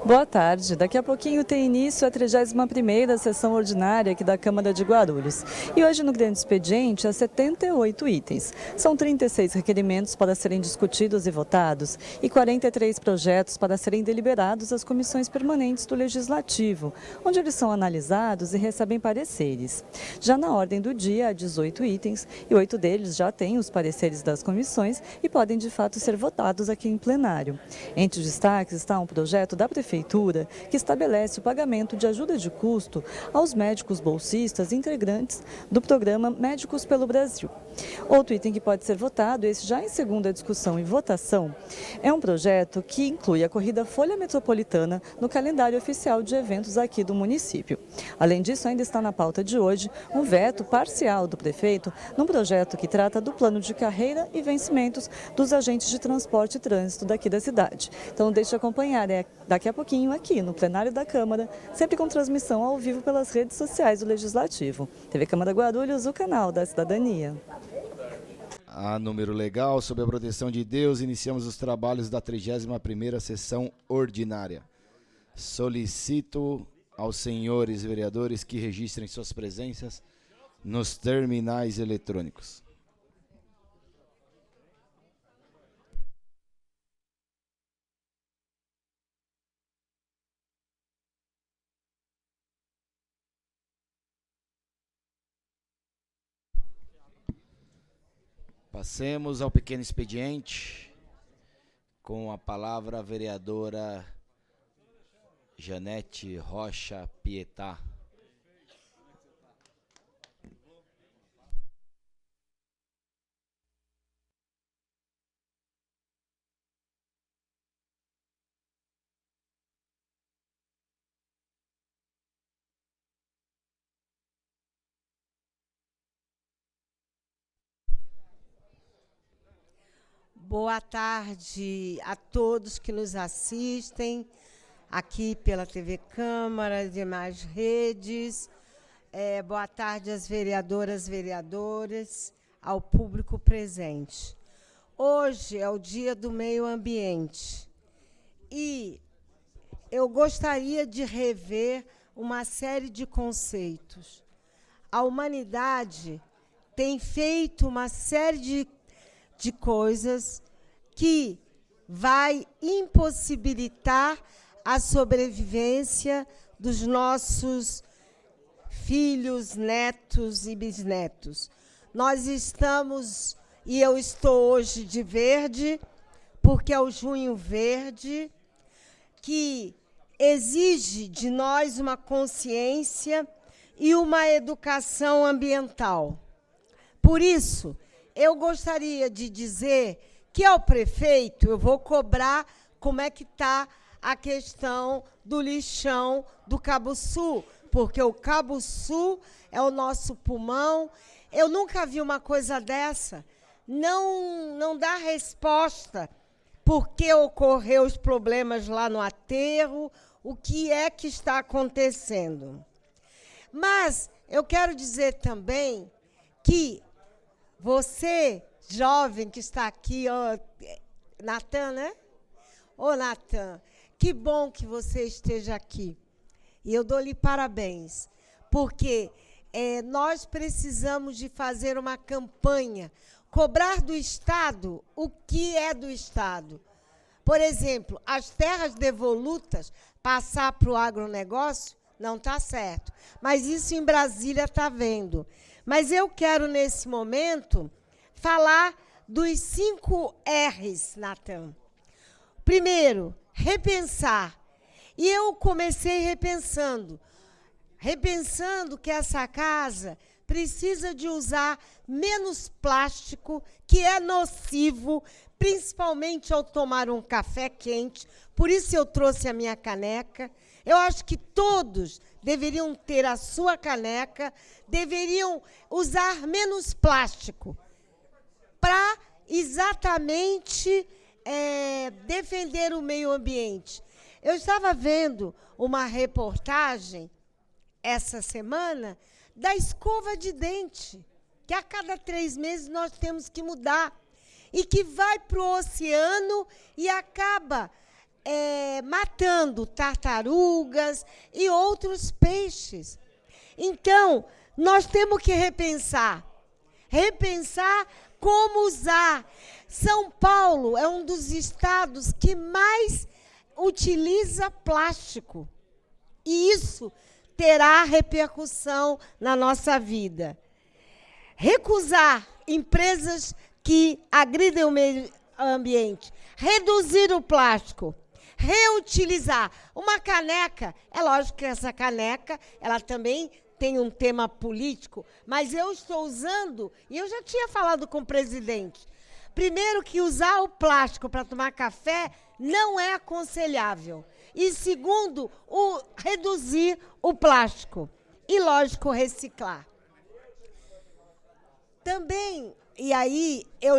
Boa tarde. Daqui a pouquinho tem início a 31ª sessão ordinária aqui da Câmara de Guarulhos. E hoje no grande expediente há 78 itens. São 36 requerimentos para serem discutidos e votados e 43 projetos para serem deliberados às comissões permanentes do Legislativo, onde eles são analisados e recebem pareceres. Já na ordem do dia, há 18 itens e 8 deles já têm os pareceres das comissões e podem de fato ser votados aqui em plenário. Entre os destaques está um projeto da Prefeitura que estabelece o pagamento de ajuda de custo aos médicos bolsistas integrantes do programa Médicos pelo Brasil. Outro item que pode ser votado, esse já em segunda discussão e votação, é um projeto que inclui a corrida Folha Metropolitana no calendário oficial de eventos aqui do município. Além disso, ainda está na pauta de hoje um veto parcial do prefeito num projeto que trata do plano de carreira e vencimentos dos agentes de transporte e trânsito daqui da cidade. Então, deixe acompanhar, daqui a pouquinho aqui no plenário da Câmara, sempre com transmissão ao vivo pelas redes sociais do Legislativo. TV Câmara Guarulhos, o canal da cidadania. A número legal, sob a proteção de Deus, iniciamos os trabalhos da 31ª sessão ordinária. Solicito aos senhores vereadores que registrem suas presenças nos terminais eletrônicos. Passemos ao pequeno expediente, com a palavra a vereadora Janete Rocha Pietá. Boa tarde a todos que nos assistem aqui pela TV Câmara e demais redes. Boa tarde às vereadoras, vereadores, ao público presente. Hoje é o Dia do Meio Ambiente e eu gostaria de rever uma série de conceitos. A humanidade tem feito uma série de coisas que vai impossibilitar a sobrevivência dos nossos filhos, netos e bisnetos. Nós estamos, e eu estou hoje de verde, porque é o Junho Verde, que exige de nós uma consciência e uma educação ambiental. Por isso, eu gostaria de dizer que ao prefeito eu vou cobrar como é que está a questão do lixão do Cabo Sul, porque o Cabo Sul é o nosso pulmão. Eu nunca vi uma coisa dessa. Não dá resposta por que ocorreu os problemas lá no aterro, o que é que está acontecendo. Mas eu quero dizer também que você, jovem que está aqui, Natan, né? Ô, Natan, que bom que você esteja aqui. E eu dou-lhe parabéns, porque nós precisamos de fazer uma campanha, cobrar do Estado o que é do Estado. Por exemplo, as terras devolutas, passar para o agronegócio, não está certo. Mas isso em Brasília está vendo. Mas eu quero, nesse momento, falar dos 5 R's, Natan. Primeiro, repensar. E eu comecei repensando que essa casa precisa de usar menos plástico, que é nocivo, principalmente ao tomar um café quente. Por isso eu trouxe a minha caneca. Eu acho que todos deveriam ter a sua caneca, deveriam usar menos plástico para exatamente defender o meio ambiente. Eu estava vendo uma reportagem essa semana da escova de dente, que a cada 3 meses nós temos que mudar, e que vai para o oceano e acaba matando tartarugas e outros peixes. Então, nós temos que repensar como usar. São Paulo é um dos estados que mais utiliza plástico. E isso terá repercussão na nossa vida. Recusar empresas que agridem o meio ambiente, reduzir o plástico, reutilizar. Uma caneca, é lógico que essa caneca, ela também tem um tema político, mas eu estou usando, e eu já tinha falado com o presidente, primeiro que usar o plástico para tomar café não é aconselhável. E segundo, reduzir o plástico. E, lógico, reciclar. Também, e aí eu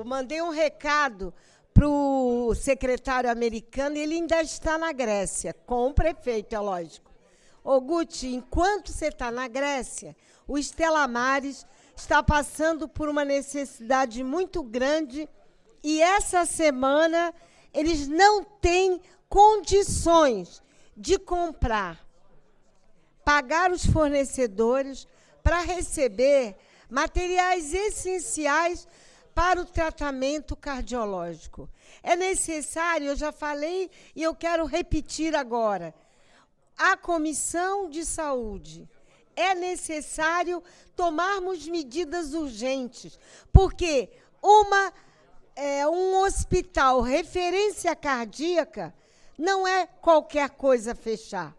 mandei um recado para o secretário americano, e ele ainda está na Grécia, com o prefeito, é lógico. Ô, Guti, enquanto você está na Grécia, o Stella Maris está passando por uma necessidade muito grande e essa semana eles não têm condições de pagar os fornecedores para receber materiais essenciais para o tratamento cardiológico. É necessário, eu já falei e eu quero repetir agora, a Comissão de Saúde, é necessário tomarmos medidas urgentes, porque um hospital referência cardíaca não é qualquer coisa fechar.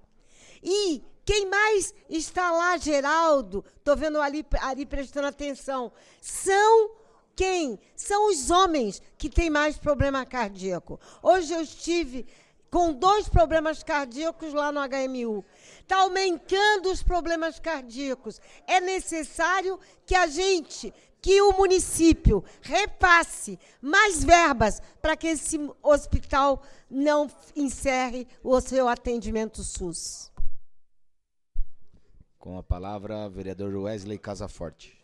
E quem mais está lá, Geraldo, estou vendo ali prestando atenção, são quem? São os homens que têm mais problema cardíaco. Hoje eu estive com 2 problemas cardíacos lá no HMU. Está aumentando os problemas cardíacos. É necessário que o município repasse mais verbas para que esse hospital não encerre o seu atendimento SUS. Com a palavra, vereador Wesley Casaforte.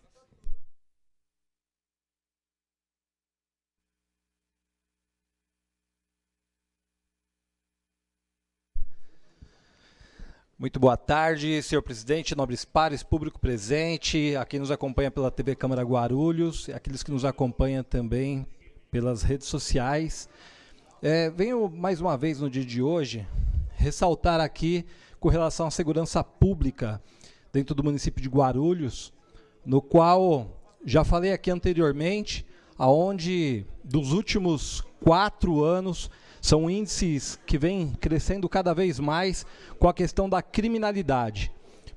Muito boa tarde, senhor presidente, nobres pares, público presente, a quem nos acompanha pela TV Câmara Guarulhos, e aqueles que nos acompanham também pelas redes sociais. Venho mais uma vez no dia de hoje ressaltar aqui com relação à segurança pública dentro do município de Guarulhos, no qual já falei aqui anteriormente, aonde dos últimos 4 anos são índices que vêm crescendo cada vez mais com a questão da criminalidade.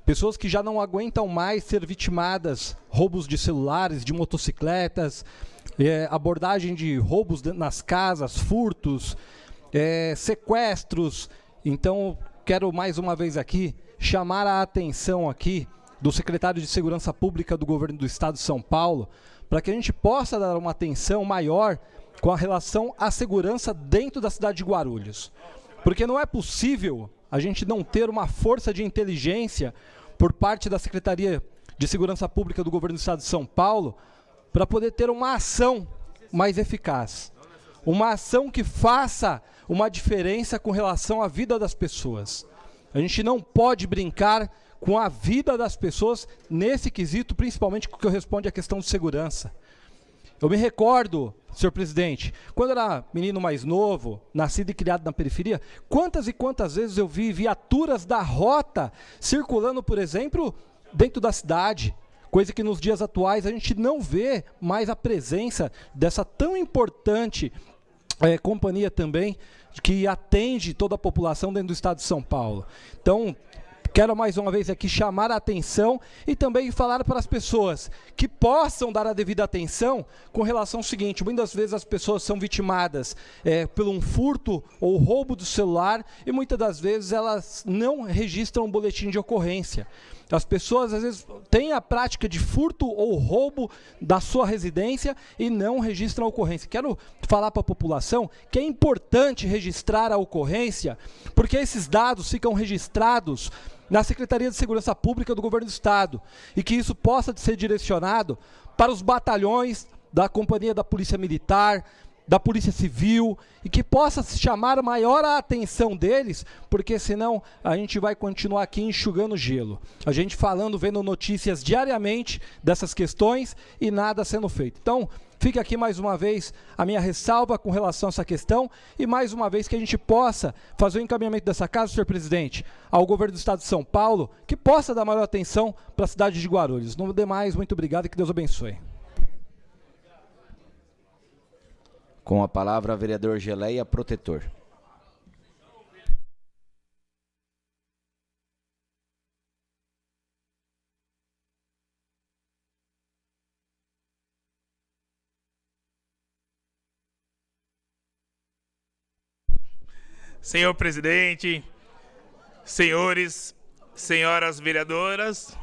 Pessoas que já não aguentam mais ser vitimadas, roubos de celulares, de motocicletas, abordagem de roubos nas casas, furtos, sequestros. Então, quero mais uma vez aqui chamar a atenção aqui do secretário de Segurança Pública do Governo do Estado de São Paulo, para que a gente possa dar uma atenção maior com a relação à segurança dentro da cidade de Guarulhos. Porque não é possível a gente não ter uma força de inteligência por parte da Secretaria de Segurança Pública do Governo do Estado de São Paulo para poder ter uma ação mais eficaz. Uma ação que faça uma diferença com relação à vida das pessoas. A gente não pode brincar com a vida das pessoas nesse quesito, principalmente com o que responde à questão de segurança. Eu me recordo, senhor presidente, quando eu era menino mais novo, nascido e criado na periferia, quantas e quantas vezes eu vi viaturas da rota circulando, por exemplo, dentro da cidade, coisa que nos dias atuais a gente não vê mais a presença dessa tão importante companhia também, que atende toda a população dentro do estado de São Paulo. Então, quero mais uma vez aqui chamar a atenção e também falar para as pessoas que possam dar a devida atenção com relação ao seguinte: muitas vezes as pessoas são vitimadas por um furto ou roubo do celular e muitas das vezes elas não registram um boletim de ocorrência. As pessoas às vezes têm a prática de furto ou roubo da sua residência e não registram a ocorrência. Quero falar para a população que é importante registrar a ocorrência, porque esses dados ficam registrados na Secretaria de Segurança Pública do Governo do Estado e que isso possa ser direcionado para os batalhões da Companhia da Polícia Militar, da Polícia Civil, e que possa chamar maior a atenção deles, porque senão a gente vai continuar aqui enxugando gelo. A gente falando, vendo notícias diariamente dessas questões e nada sendo feito. Então, fica aqui mais uma vez a minha ressalva com relação a essa questão e mais uma vez que a gente possa fazer o encaminhamento dessa casa, senhor presidente, ao governo do estado de São Paulo, que possa dar maior atenção para a cidade de Guarulhos. No demais, muito obrigado e que Deus abençoe. Com a palavra, vereador Geleia Protetor. Senhor presidente, senhores, senhoras vereadoras,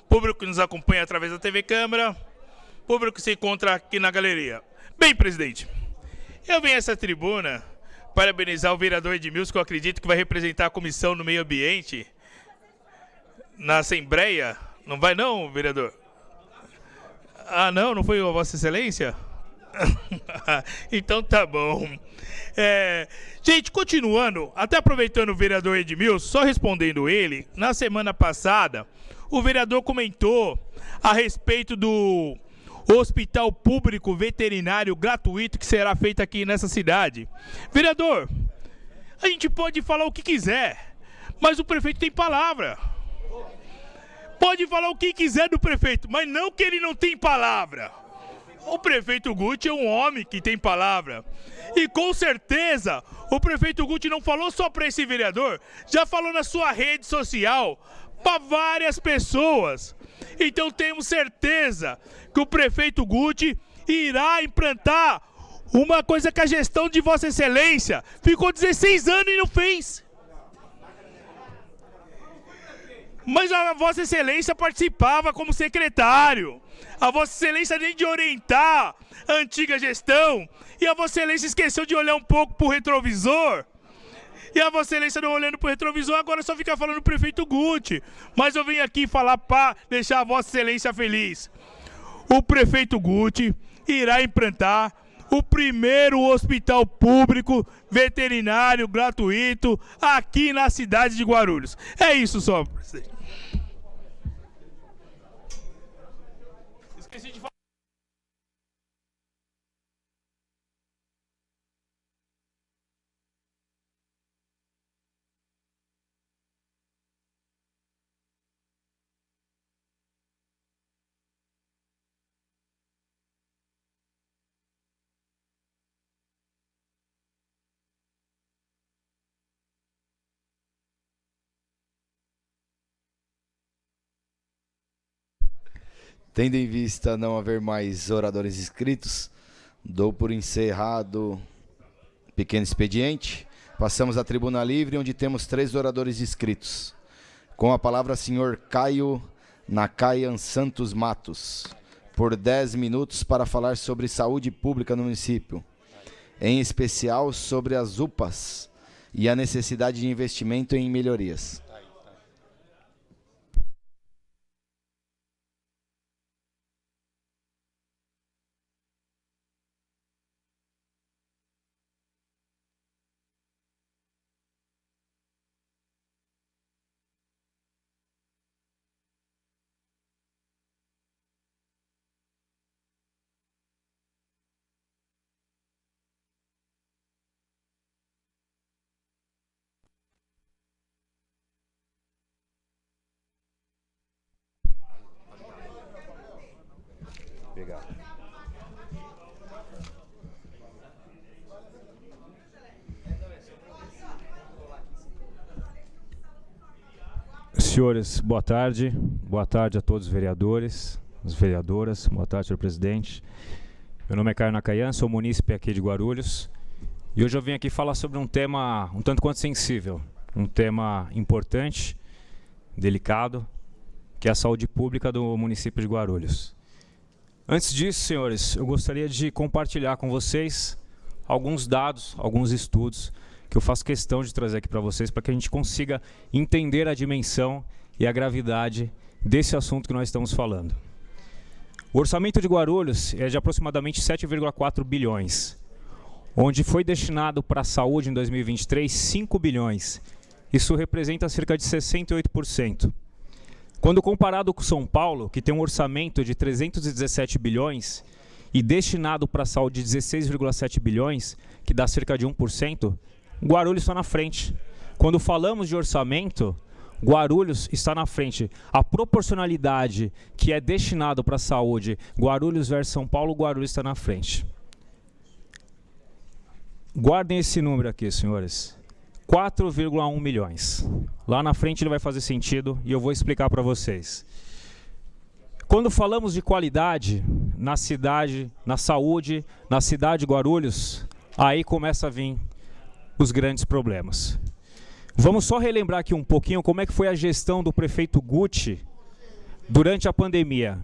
público que nos acompanha através da TV Câmara, público que se encontra aqui na galeria. Bem, presidente, eu venho a essa tribuna parabenizar o vereador Edmilson, que eu acredito que vai representar a Comissão do Meio Ambiente na Assembleia. Não vai não, vereador? Ah, não foi a Vossa Excelência? Então tá bom. Gente, continuando, até aproveitando o vereador Edmilson, só respondendo ele, na semana passada, o vereador comentou a respeito do hospital público veterinário gratuito que será feito aqui nessa cidade. Vereador, a gente pode falar o que quiser, mas o prefeito tem palavra. Pode falar o que quiser do prefeito, mas não que ele não tem palavra. O prefeito Guti é um homem que tem palavra. E com certeza, o prefeito Guti não falou só para esse vereador, já falou na sua rede social para várias pessoas. Então temos certeza que o prefeito Guti irá implantar uma coisa que a gestão de Vossa Excelência ficou 16 anos e não fez. Mas a Vossa Excelência participava como secretário. A Vossa Excelência nem de orientar a antiga gestão. E a Vossa Excelência esqueceu de olhar um pouco para o retrovisor. E a Vossa Excelência não olhando para o retrovisor, agora só fica falando o prefeito Guti. Mas eu venho aqui falar para deixar a Vossa Excelência feliz. O prefeito Guti irá implantar o primeiro hospital público veterinário gratuito aqui na cidade de Guarulhos. É isso só, presidente. Esqueci de falar. Tendo em vista não haver mais oradores inscritos, dou por encerrado pequeno expediente. Passamos à tribuna livre, onde temos 3 oradores inscritos. Com a palavra, senhor Caio Nakaian Santos Matos, por 10 minutos para falar sobre saúde pública no município, em especial sobre as UPAs e a necessidade de investimento em melhorias. Senhores, boa tarde a todos os vereadores, as vereadoras, boa tarde, senhor presidente. Meu nome é Caio Nakaian, sou munícipe aqui de Guarulhos e hoje eu vim aqui falar sobre um tema um tanto quanto sensível, um tema importante, delicado, que é a saúde pública do município de Guarulhos. Antes disso, senhores, eu gostaria de compartilhar com vocês alguns dados, alguns estudos que eu faço questão de trazer aqui para vocês, para que a gente consiga entender a dimensão e a gravidade desse assunto que nós estamos falando. O orçamento de Guarulhos é de aproximadamente 7,4 bilhões, onde foi destinado para a saúde em 2023 5 bilhões. Isso representa cerca de 68%. Quando comparado com São Paulo, que tem um orçamento de 317 bilhões e destinado para a saúde de 16,7 bilhões, que dá cerca de 1%, Guarulhos está na frente. Quando falamos de orçamento, Guarulhos está na frente. A proporcionalidade que é destinado para a saúde, Guarulhos versus São Paulo, Guarulhos está na frente. Guardem esse número aqui, senhores. 4,1 milhões. Lá na frente ele vai fazer sentido e eu vou explicar para vocês. Quando falamos de qualidade na cidade, na saúde, na cidade de Guarulhos, aí começa a vir os grandes problemas. Vamos só relembrar aqui um pouquinho como é que foi a gestão do prefeito Guti durante a pandemia.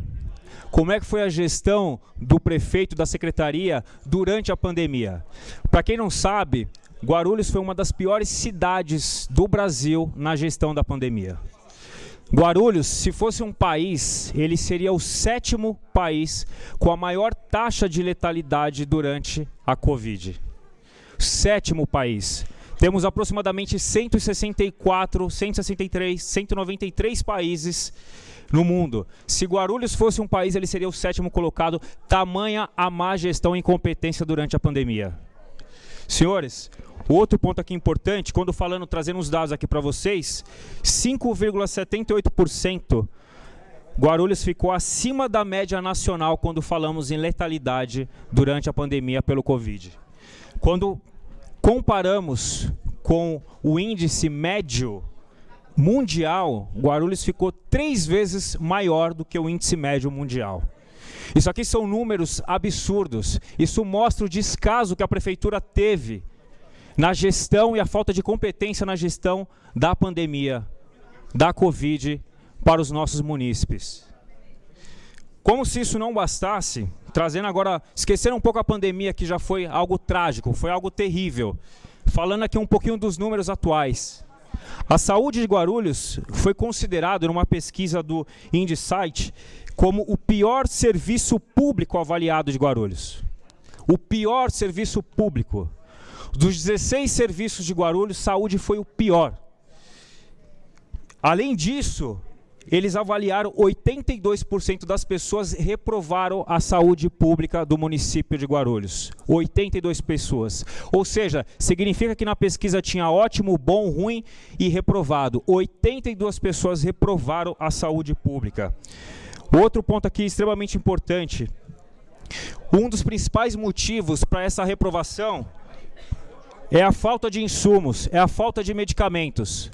Como é que foi a gestão do prefeito da secretaria durante a pandemia? Para quem não sabe, Guarulhos foi uma das piores cidades do Brasil na gestão da pandemia. Guarulhos, se fosse um país, ele seria o 7º país com a maior taxa de letalidade durante a Covid. 7º país. Temos aproximadamente 164, 163, 193 países no mundo. Se Guarulhos fosse um país, ele seria o 7º colocado, tamanha a má gestão e incompetência durante a pandemia. Senhores, outro ponto aqui importante, quando falando, trazendo os dados aqui para vocês, 5,78% Guarulhos ficou acima da média nacional quando falamos em letalidade durante a pandemia pelo Covid. Quando comparamos com o índice médio mundial, Guarulhos ficou 3 vezes maior do que o índice médio mundial. Isso aqui são números absurdos. Isso mostra o descaso que a prefeitura teve na gestão e a falta de competência na gestão da pandemia, da Covid, para os nossos munícipes. Como se isso não bastasse, trazendo agora, esquecendo um pouco a pandemia, que já foi algo trágico, foi algo terrível, falando aqui um pouquinho dos números atuais. A saúde de Guarulhos foi considerado, numa pesquisa do InDesight, como o pior serviço público avaliado de Guarulhos. O pior serviço público. Dos 16 serviços de Guarulhos, saúde foi o pior. Além disso, eles avaliaram 82% das pessoas reprovaram a saúde pública do município de Guarulhos. 82 pessoas. Ou seja, significa que na pesquisa tinha ótimo, bom, ruim e reprovado. 82 pessoas reprovaram a saúde pública. Outro ponto aqui extremamente importante. Um dos principais motivos para essa reprovação é a falta de insumos, é a falta de medicamentos.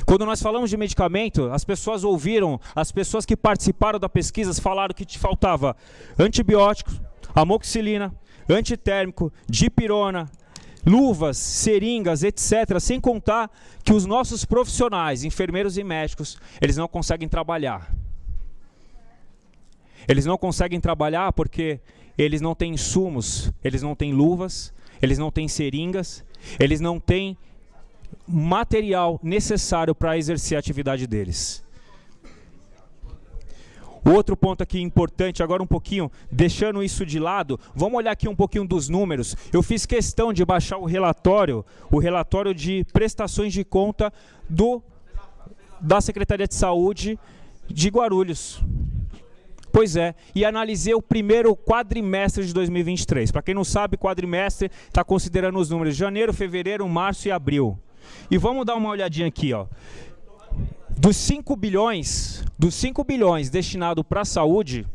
Quando nós falamos de medicamento, as pessoas ouviram, as pessoas que participaram da pesquisa falaram que te faltava antibiótico, amoxicilina, antitérmico, dipirona, luvas, seringas, etc. Sem contar que os nossos profissionais, enfermeiros e médicos, eles não conseguem trabalhar. Eles não conseguem trabalhar porque eles não têm insumos, eles não têm luvas, eles não têm seringas, eles não têm material necessário para exercer a atividade deles. Outro ponto aqui importante, agora um pouquinho, deixando isso de lado, vamos olhar aqui um pouquinho dos números. Eu fiz questão de baixar o relatório de prestações de conta da Secretaria de Saúde de Guarulhos. Pois é, e analisei o primeiro quadrimestre de 2023. Para quem não sabe, quadrimestre está considerando os números de janeiro, fevereiro, março e abril. E vamos dar uma olhadinha aqui, ó. Dos 5 bilhões destinados para a saúde,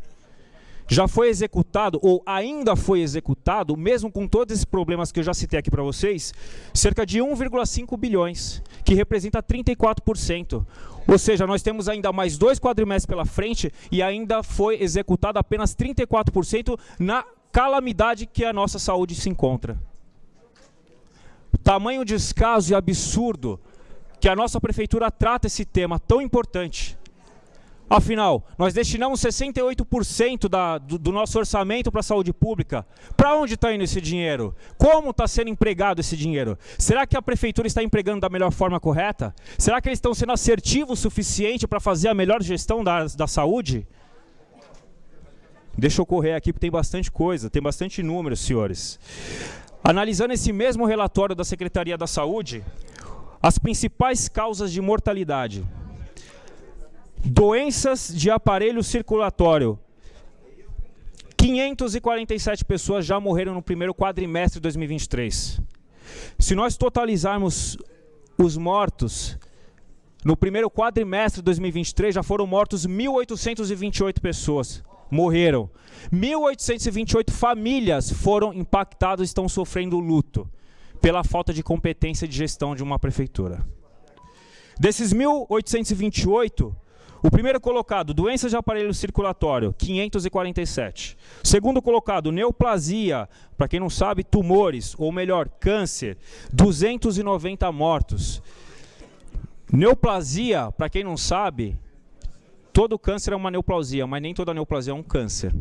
já foi executado, ou ainda foi executado, mesmo com todos esses problemas que eu já citei aqui para vocês, cerca de 1,5 bilhões, que representa 34%. Ou seja, nós temos ainda mais 2 quadrimestres pela frente e ainda foi executado apenas 34% na calamidade que a nossa saúde se encontra. Tamanho descaso e absurdo que a nossa prefeitura trata esse tema tão importante. Afinal, nós destinamos 68% do nosso orçamento para a saúde pública. Para onde está indo esse dinheiro? Como está sendo empregado esse dinheiro? Será que a prefeitura está empregando da melhor forma correta? Será que eles estão sendo assertivos o suficiente para fazer a melhor gestão da saúde? Deixa eu correr aqui, porque tem bastante coisa, tem bastante números, senhores. Analisando esse mesmo relatório da Secretaria da Saúde, as principais causas de mortalidade. Doenças de aparelho circulatório. 547 pessoas já morreram no primeiro quadrimestre de 2023. Se nós totalizarmos os mortos, no primeiro quadrimestre de 2023 já foram mortos 1.828 pessoas. Morreram. 1.828 famílias foram impactadas e estão sofrendo luto pela falta de competência de gestão de uma prefeitura. Desses 1.828, o primeiro colocado, doenças de aparelho circulatório, 547. O segundo colocado, neoplasia, para quem não sabe, tumores, ou melhor, câncer, 290 mortos. Neoplasia, para quem não sabe, todo câncer é uma neoplasia, mas nem toda neoplasia é um câncer.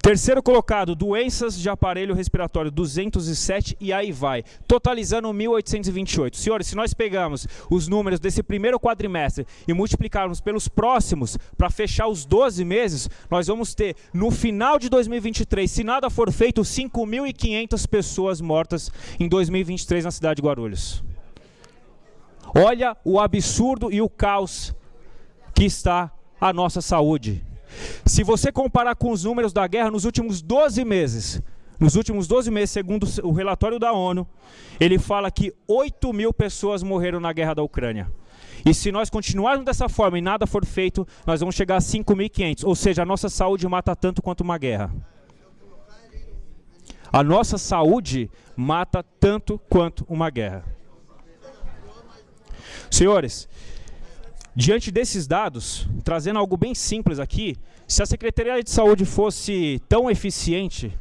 Terceiro colocado, doenças de aparelho respiratório, 207 e aí vai, totalizando 1.828. Senhores, se nós pegarmos os números desse primeiro quadrimestre e multiplicarmos pelos próximos, para fechar os 12 meses, nós vamos ter, no final de 2023, se nada for feito, 5.500 pessoas mortas em 2023 na cidade de Guarulhos. Olha o absurdo e o caos que está a nossa saúde. Se você comparar com os números da guerra nos últimos 12 meses, segundo o relatório da ONU, ele fala que 8.000 pessoas morreram na guerra da Ucrânia. E se nós continuarmos dessa forma e nada for feito, nós vamos chegar a 5.500. Ou seja, a nossa saúde mata tanto quanto uma guerra. A nossa saúde mata tanto quanto uma guerra. Senhores, diante desses dados, trazendo algo bem simples aqui, se a Secretaria de Saúde fosse tão eficiente,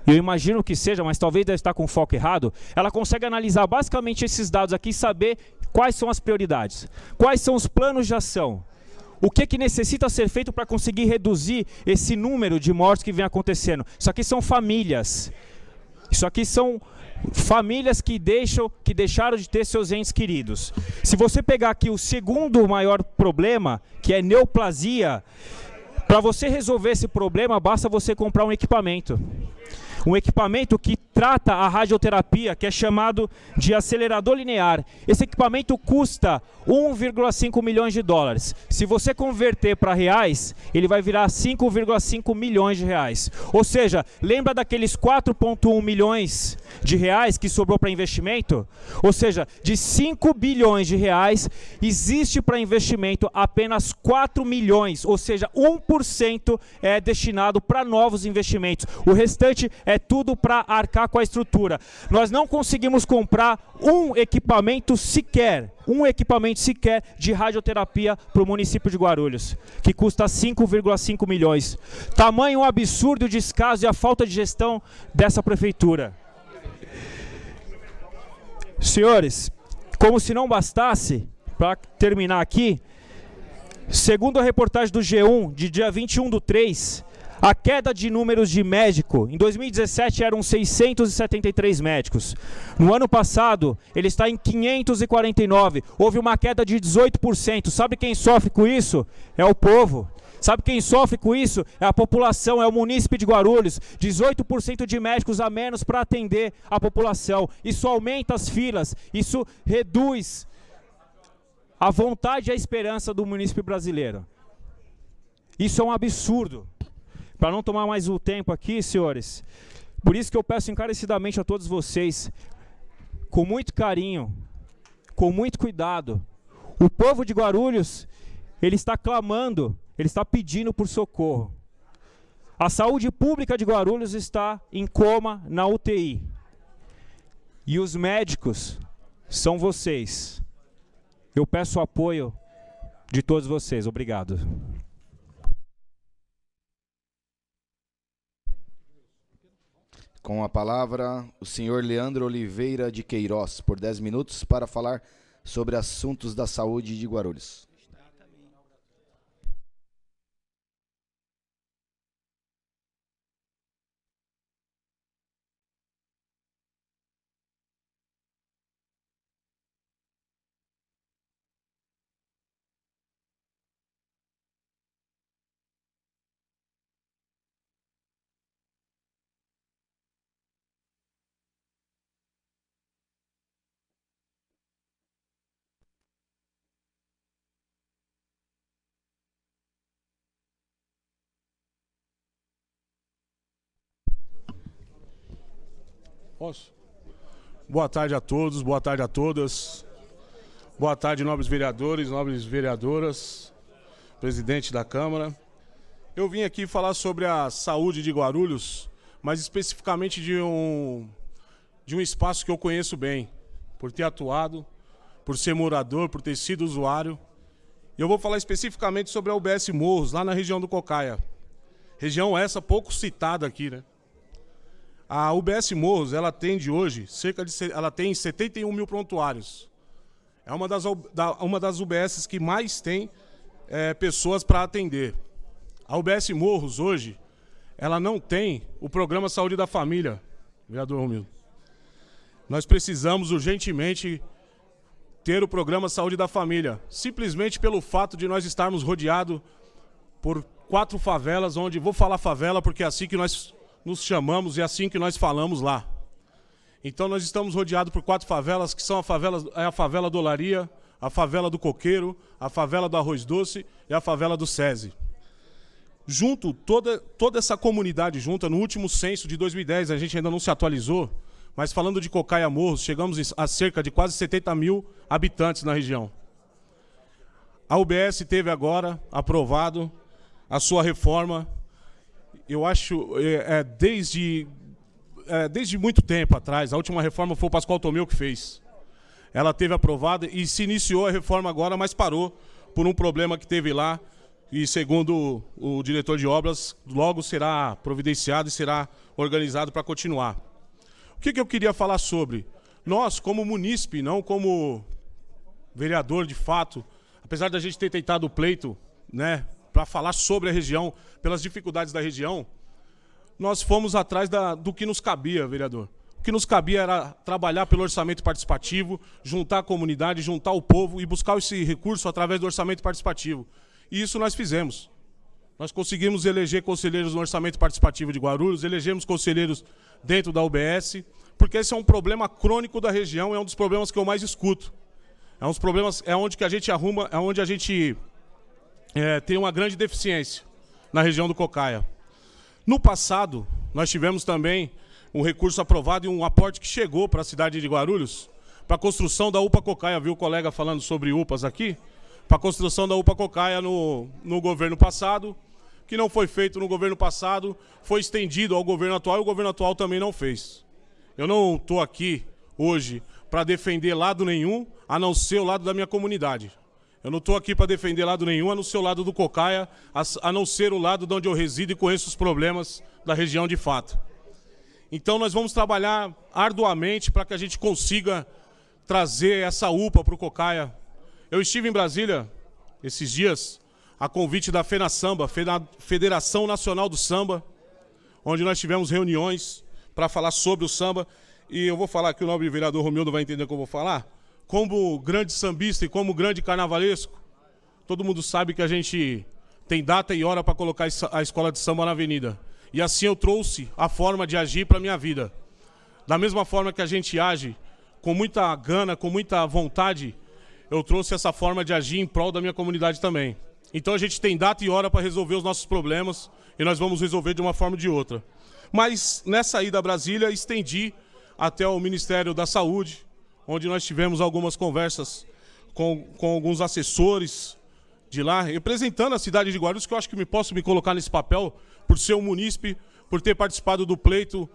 eu imagino que seja, mas talvez deve estar com foco errado, ela consegue analisar basicamente esses dados aqui e saber quais são as prioridades, quais são os planos de ação, o que necessita ser feito para conseguir reduzir esse número de mortes que vem acontecendo. Isso aqui são famílias, isso aqui são famílias que deixaram de ter seus entes queridos. Se você pegar aqui o segundo maior problema, que é neoplasia, para você resolver esse problema, basta você comprar um equipamento. Um equipamento que trata a radioterapia, que é chamado de acelerador linear. Esse equipamento custa 1,5 milhões de dólares. Se você converter para reais, ele vai virar 5,5 milhões de reais. Ou seja, lembra daqueles 4,1 milhões de reais que sobrou para investimento? Ou seja, de 5 bilhões de reais, existe para investimento apenas 4 milhões, ou seja, 1% é destinado para novos investimentos. O restante é tudo para arcar com a estrutura. Nós não conseguimos comprar um equipamento sequer de radioterapia para o município de Guarulhos, que custa 5,5 milhões. Tamanho absurdo, o descaso e a falta de gestão dessa prefeitura. Senhores, como se não bastasse, para terminar aqui, segundo a reportagem do G1, de dia 21/3, a queda de números de médico, em 2017 eram 673 médicos. No ano passado, ele está em 549. Houve uma queda de 18%. Sabe quem sofre com isso? É o povo. Sabe quem sofre com isso? É a população, é o munícipe de Guarulhos. 18% de médicos a menos para atender a população. Isso aumenta as filas, isso reduz a vontade e a esperança do munícipe brasileiro. Isso é um absurdo. Para não tomar mais o tempo aqui, senhores, por isso que eu peço encarecidamente a todos vocês, com muito carinho, com muito cuidado, o povo de Guarulhos, ele está clamando, ele está pedindo por socorro. A saúde pública de Guarulhos está em coma na UTI. E os médicos são vocês. Eu peço o apoio de todos vocês. Obrigado. Com a palavra, o senhor Leandro Oliveira de Queiroz, por 10 minutos, para falar sobre assuntos da saúde de Guarulhos. Posso? Boa tarde a todos, boa tarde a todas. Boa tarde, nobres vereadores, nobres vereadoras, presidente da Câmara. Eu vim aqui falar sobre a saúde de Guarulhos, mas especificamente de um espaço que eu conheço bem, por ter atuado, por ser morador, por ter sido usuário. E eu vou falar especificamente sobre a UBS Morros, lá na região do Cocaia. Região essa pouco citada aqui, né? A UBS Morros, ela atende hoje, ela tem 71 mil prontuários. É uma das UBSs que mais tem pessoas para atender. A UBS Morros, hoje, ela não tem o programa Saúde da Família, vereador Romildo. Nós precisamos urgentemente ter o programa Saúde da Família, simplesmente pelo fato de nós estarmos rodeados por 4 favelas, onde, vou falar favela porque é assim que nós nos chamamos e é assim que nós falamos lá. Então nós estamos rodeados por 4 favelas, que são a favela do Olaria, a favela do Coqueiro, a favela do Arroz Doce e a favela do SESI. Junto, toda essa comunidade junta, no último censo de 2010, a gente ainda não se atualizou, mas falando de Cocaia Morros, chegamos a cerca de quase 70 mil habitantes na região. A UBS teve agora aprovado a sua reforma, eu acho, desde muito tempo atrás. A última reforma foi o Pascoal Tomeu que fez. Ela teve aprovada e se iniciou a reforma agora, mas parou por um problema que teve lá e, segundo o diretor de obras, logo será providenciado e será organizado para continuar. O que eu queria falar sobre? Nós, como munícipe, não como vereador de fato, apesar da gente ter tentado o pleito, né, para falar sobre a região, pelas dificuldades da região, nós fomos atrás do que nos cabia, vereador. O que nos cabia era trabalhar pelo orçamento participativo, juntar a comunidade, juntar o povo e buscar esse recurso através do orçamento participativo. E isso nós fizemos. Nós conseguimos eleger conselheiros no orçamento participativo de Guarulhos, elegemos conselheiros dentro da UBS, porque esse é um problema crônico da região, é um dos problemas que eu mais escuto. É um dos problemas, é onde que a gente arruma, é onde a gente tem uma grande deficiência na região do Cocaia. No passado, nós tivemos também um recurso aprovado e um aporte que chegou para a cidade de Guarulhos, para a construção da UPA Cocaia, viu o colega falando sobre UPAs aqui? Para a construção da UPA Cocaia no governo passado, que não foi feito no governo passado, foi estendido ao governo atual e o governo atual também não fez. Eu não estou aqui hoje para defender lado nenhum, a não ser o lado da minha comunidade. Eu não estou aqui para defender lado nenhum, a não ser o lado do Cocaia, a não ser o lado de onde eu resido e conheço os problemas da região de fato. Então nós vamos trabalhar arduamente para que a gente consiga trazer essa UPA para o Cocaia. Eu estive em Brasília esses dias, a convite da FENASAMBA, Federação Nacional do Samba, onde nós tivemos reuniões para falar sobre o samba. E eu vou falar que o nobre vereador Romildo vai entender o que eu vou falar. Como grande sambista e como grande carnavalesco, todo mundo sabe que a gente tem data e hora para colocar a escola de samba na avenida. E assim eu trouxe a forma de agir para a minha vida. Da mesma forma que a gente age com muita gana, com muita vontade, eu trouxe essa forma de agir em prol da minha comunidade também. Então a gente tem data e hora para resolver os nossos problemas e nós vamos resolver de uma forma ou de outra. Mas nessa ida a Brasília, estendi até o Ministério da Saúde, onde nós tivemos algumas conversas com alguns assessores de lá, representando a cidade de Guarulhos, que eu acho que posso me colocar nesse papel, por ser um munícipe, por ter participado do pleito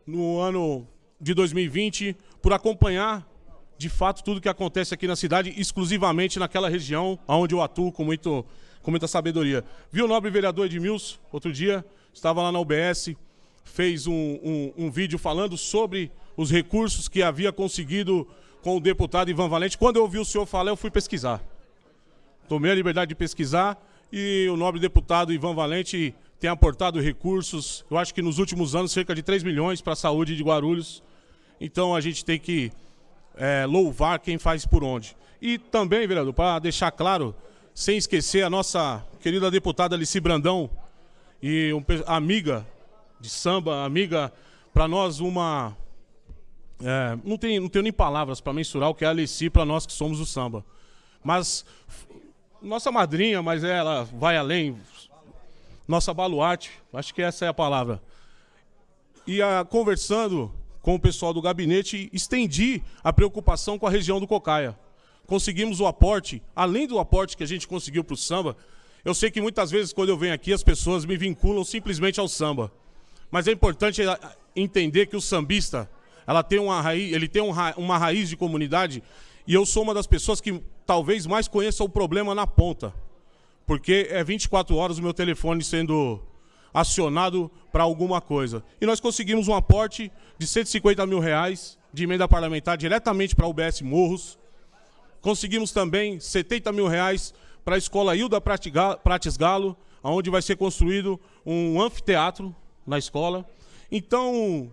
no ano de 2020, por acompanhar, de fato, tudo que acontece aqui na cidade, exclusivamente naquela região onde eu atuo com muita sabedoria. Viu o nobre vereador Edmilson, outro dia, estava lá na UBS, fez um vídeo falando sobre os recursos que havia conseguido com o deputado Ivan Valente. Quando eu ouvi o senhor falar, eu fui pesquisar. Tomei a liberdade de pesquisar e o nobre deputado Ivan Valente tem aportado recursos, eu acho que nos últimos anos, cerca de 3 milhões para a saúde de Guarulhos. Então a gente tem que louvar quem faz por onde. E também, vereador, para deixar claro, sem esquecer a nossa querida deputada Alici Brandão, e amiga de samba, amiga, para nós não tenho nem palavras para mensurar o que é a Alici para nós que somos o samba. Mas, nossa madrinha, mas ela vai além, nossa baluarte, acho que essa é a palavra. E conversando com o pessoal do gabinete e estendi a preocupação com a região do Cocaia. Conseguimos o aporte, além do aporte que a gente conseguiu para o samba. Eu sei que muitas vezes quando eu venho aqui as pessoas me vinculam simplesmente ao samba. Mas é importante entender que o sambista, ele tem uma raiz de comunidade, e eu sou uma das pessoas que talvez mais conheça o problema na ponta. Porque é 24 horas o meu telefone sendo acionado para alguma coisa. E nós conseguimos um aporte de R$150 mil de emenda parlamentar diretamente para a UBS Morros. Conseguimos também R$70 mil para a escola Hilda Prates Galo, onde vai ser construído um anfiteatro na escola. Então,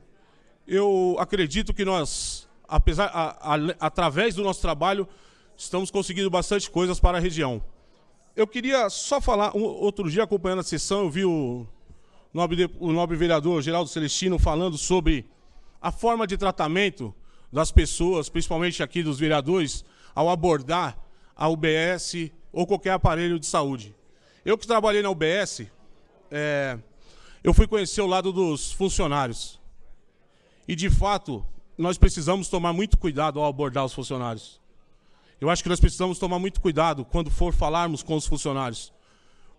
eu acredito que nós, através do nosso trabalho, estamos conseguindo bastante coisas para a região. Eu queria só falar, outro dia acompanhando a sessão, eu vi o nobre vereador Geraldo Celestino falando sobre a forma de tratamento das pessoas, principalmente aqui dos vereadores, ao abordar a UBS ou qualquer aparelho de saúde. Eu que trabalhei na UBS, eu fui conhecer o lado dos funcionários. E, de fato, nós precisamos tomar muito cuidado ao abordar os funcionários. Eu acho que nós precisamos tomar muito cuidado quando for falarmos com os funcionários.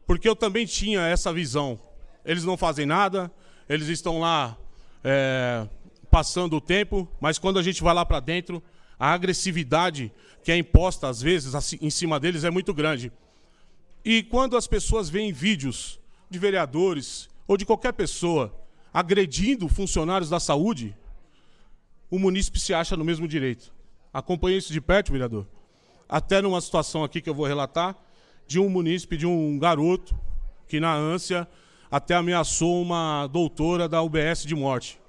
Porque eu também tinha essa visão. Eles não fazem nada, eles estão lá passando o tempo, mas quando a gente vai lá para dentro, a agressividade que é imposta, às vezes, em cima deles é muito grande. E quando as pessoas veem vídeos de vereadores ou de qualquer pessoa agredindo funcionários da saúde, o munícipe se acha no mesmo direito. Acompanhei isso de perto, vereador. Até numa situação aqui que eu vou relatar, de um munícipe, de um garoto, que na ânsia até ameaçou uma doutora da UBS de morte.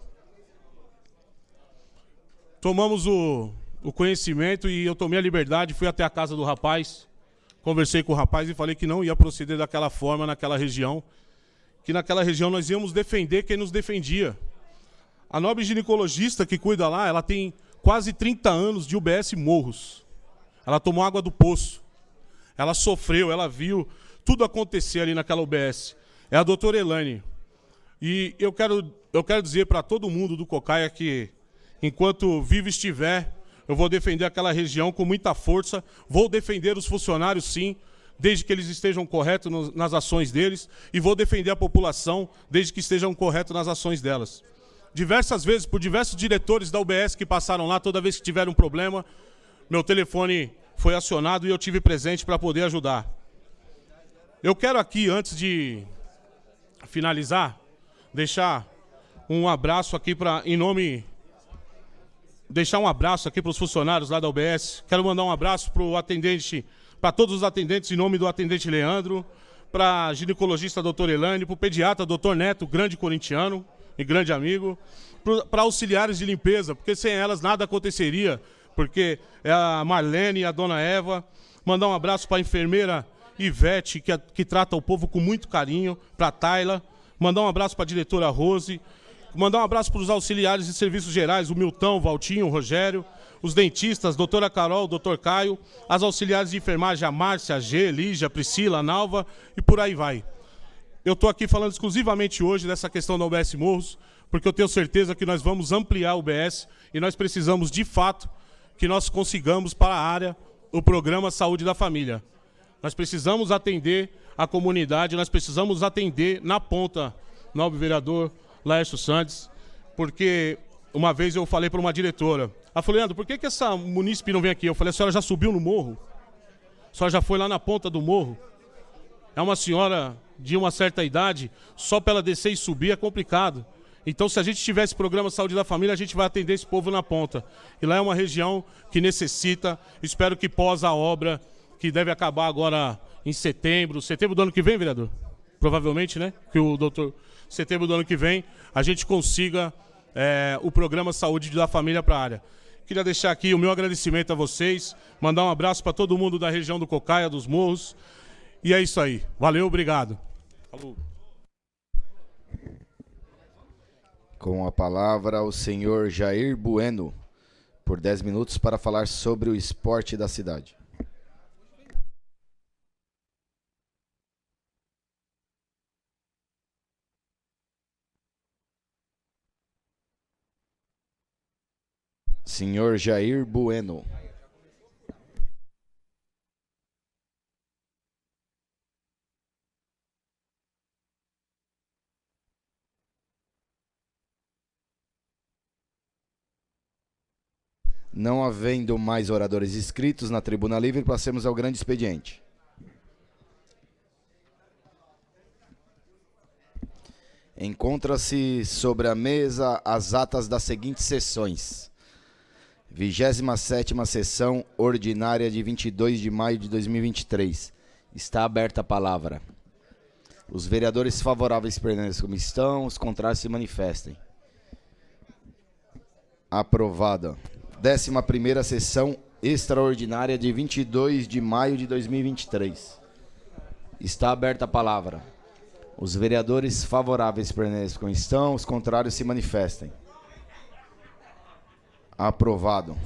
Tomamos o conhecimento e eu tomei a liberdade, fui até a casa do rapaz, conversei com o rapaz e falei que não ia proceder daquela forma naquela região, que naquela região nós íamos defender quem nos defendia. A nobre ginecologista que cuida lá, ela tem quase 30 anos de UBS Morros. Ela tomou água do poço. Ela sofreu, ela viu tudo acontecer ali naquela UBS. É a doutora Elaine. E eu quero dizer para todo mundo do Cocaia que, enquanto vivo estiver, eu vou defender aquela região com muita força. Vou defender os funcionários, sim, desde que eles estejam corretos nas ações deles. E vou defender a população, desde que estejam corretos nas ações delas. Diversas vezes, por diversos diretores da UBS que passaram lá, toda vez que tiveram um problema, meu telefone foi acionado e eu tive presente para poder ajudar. Eu quero aqui, antes de finalizar, deixar um abraço aqui deixar um abraço aqui para os funcionários lá da UBS. Quero mandar um abraço para o atendente, para todos os atendentes, em nome do atendente Leandro, para a ginecologista doutora Elaine, para o pediatra doutor Neto, grande corintiano e grande amigo, para auxiliares de limpeza, porque sem elas nada aconteceria, porque é a Marlene e a dona Eva. Mandar um abraço para a enfermeira Ivete, que trata o povo com muito carinho, para a Tayla. Mandar um abraço para a diretora Rose. Mandar um abraço para os auxiliares de serviços gerais, o Milton, o Valtinho, o Rogério, os dentistas, doutora Carol, doutor Caio, as auxiliares de enfermagem, a Márcia, a G, Lígia, a Priscila, a Nalva, e por aí vai. Eu estou aqui falando exclusivamente hoje dessa questão da UBS Morros, porque eu tenho certeza que nós vamos ampliar a UBS e nós precisamos, de fato, que nós consigamos para a área o programa Saúde da Família. Nós precisamos atender a comunidade, nós precisamos atender na ponta, nobre vereador Laércio Santos, porque uma vez eu falei para uma diretora, ela falou: Leandro, por que essa munícipe não vem aqui? Eu falei: a senhora já subiu no morro? A senhora já foi lá na ponta do morro? É uma senhora de uma certa idade, só para ela descer e subir é complicado. Então, se a gente tivesse programa Saúde da Família, a gente vai atender esse povo na ponta. E lá é uma região que necessita, espero que pós a obra, que deve acabar agora em setembro do ano que vem, vereador? Provavelmente, né? Que o doutor, setembro do ano que vem, a gente consiga o programa Saúde da Família para a área. Queria deixar aqui o meu agradecimento a vocês, mandar um abraço para todo mundo da região do Cocaia, dos Morros. E é isso aí. Valeu, obrigado. Falou. Com a palavra, o senhor Jair Bueno, por 10 minutos, para falar sobre o esporte da cidade. Senhor Jair Bueno. Não havendo mais oradores inscritos na tribuna livre, passemos ao grande expediente. Encontra-se sobre a mesa as atas das seguintes sessões. 27ª sessão ordinária de 22 de maio de 2023. Está aberta a palavra. Os vereadores favoráveis permaneçam como estão, os contrários se manifestem. Aprovada. 11ª sessão extraordinária de 22 de maio de 2023. Está aberta a palavra. Os vereadores favoráveis permaneçam como estão, os contrários se manifestem. Aprovado.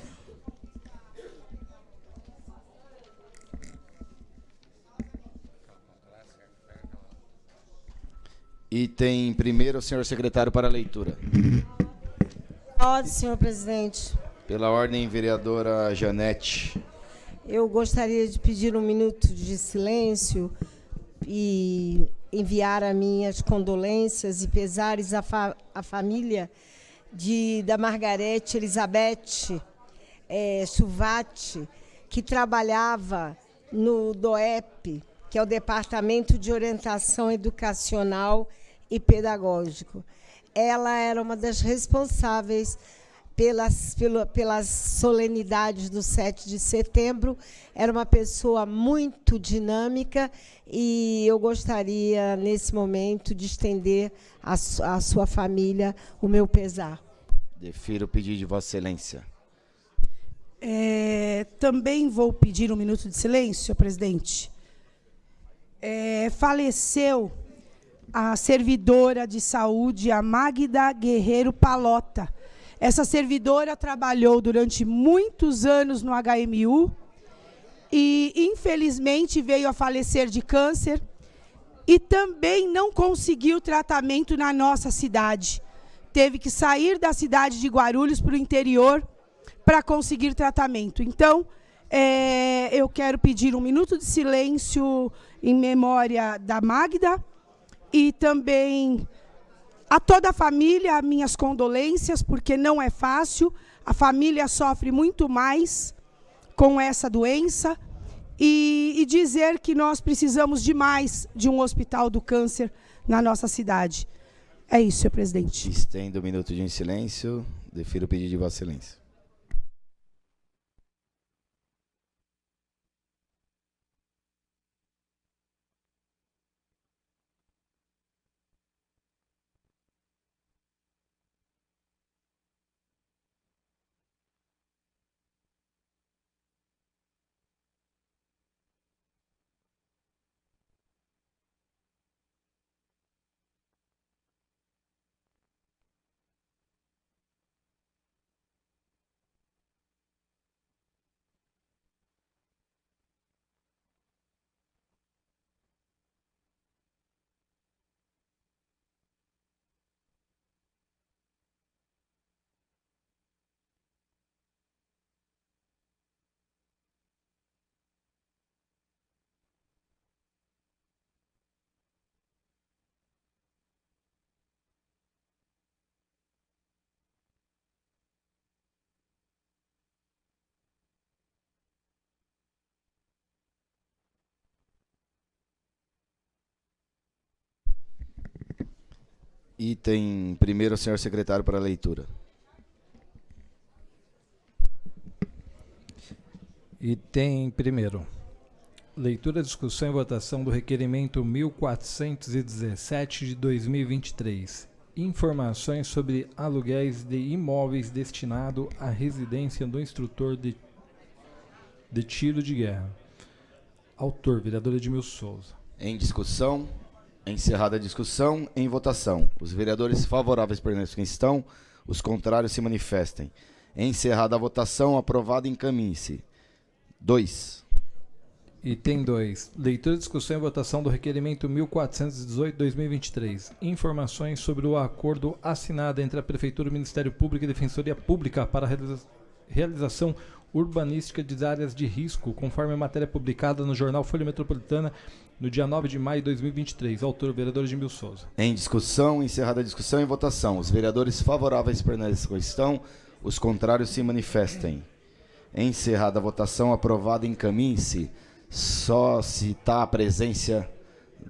Item primeiro, senhor secretário, para a leitura. Ordem, senhor presidente. Pela ordem, vereadora Janete. Eu gostaria de pedir um minuto de silêncio e enviar as minhas condolências e pesares à família da Margarete Elizabeth Chuvati, que trabalhava no DOEP, que é o Departamento de Orientação Educacional e Pedagógico. Ela era uma das responsáveis pelas solenidades do 7 de setembro, era uma pessoa muito dinâmica e eu gostaria, nesse momento, de estender à sua família o meu pesar. Defiro o pedido de Vossa Excelência. Também vou pedir um minuto de silêncio, presidente. Faleceu a servidora de saúde, a Magda Guerreiro Palota. Essa servidora trabalhou durante muitos anos no HMU e, infelizmente, veio a falecer de câncer e também não conseguiu tratamento na nossa cidade. Teve que sair da cidade de Guarulhos para o interior para conseguir tratamento. Então, eu quero pedir um minuto de silêncio em memória da Magda e também a toda a família, minhas condolências, porque não é fácil, a família sofre muito mais com essa doença, e dizer que nós precisamos demais de um hospital do câncer na nossa cidade. É isso, senhor presidente. Estendo o minuto de silêncio, defiro o pedido de Vossa Excelência. Item primeiro, senhor secretário, para a leitura. Item primeiro. Leitura, discussão e votação do requerimento 1417 de 2023. Informações sobre aluguéis de imóveis destinado à residência do instrutor de tiro de guerra. Autor, vereador Edmilson Souza. Em discussão. Encerrada a discussão, em votação. Os vereadores favoráveis permaneçam como estão, os contrários se manifestem. Encerrada a votação, aprovado, encaminhe-se. 2. Item 2. Leitura, discussão e votação do requerimento 1418/2023. Informações sobre o acordo assinado entre a Prefeitura, o Ministério Público e a Defensoria Pública para a realização urbanística de áreas de risco, conforme a matéria publicada no jornal Folha Metropolitana no dia 9 de maio de 2023. Autor, vereador Edmilson Souza. Em discussão, encerrada a discussão e votação. Os vereadores favoráveis permaneçam como estão, os contrários se manifestem. Encerrada a votação, aprovado, encaminhe-se. Só citar a presença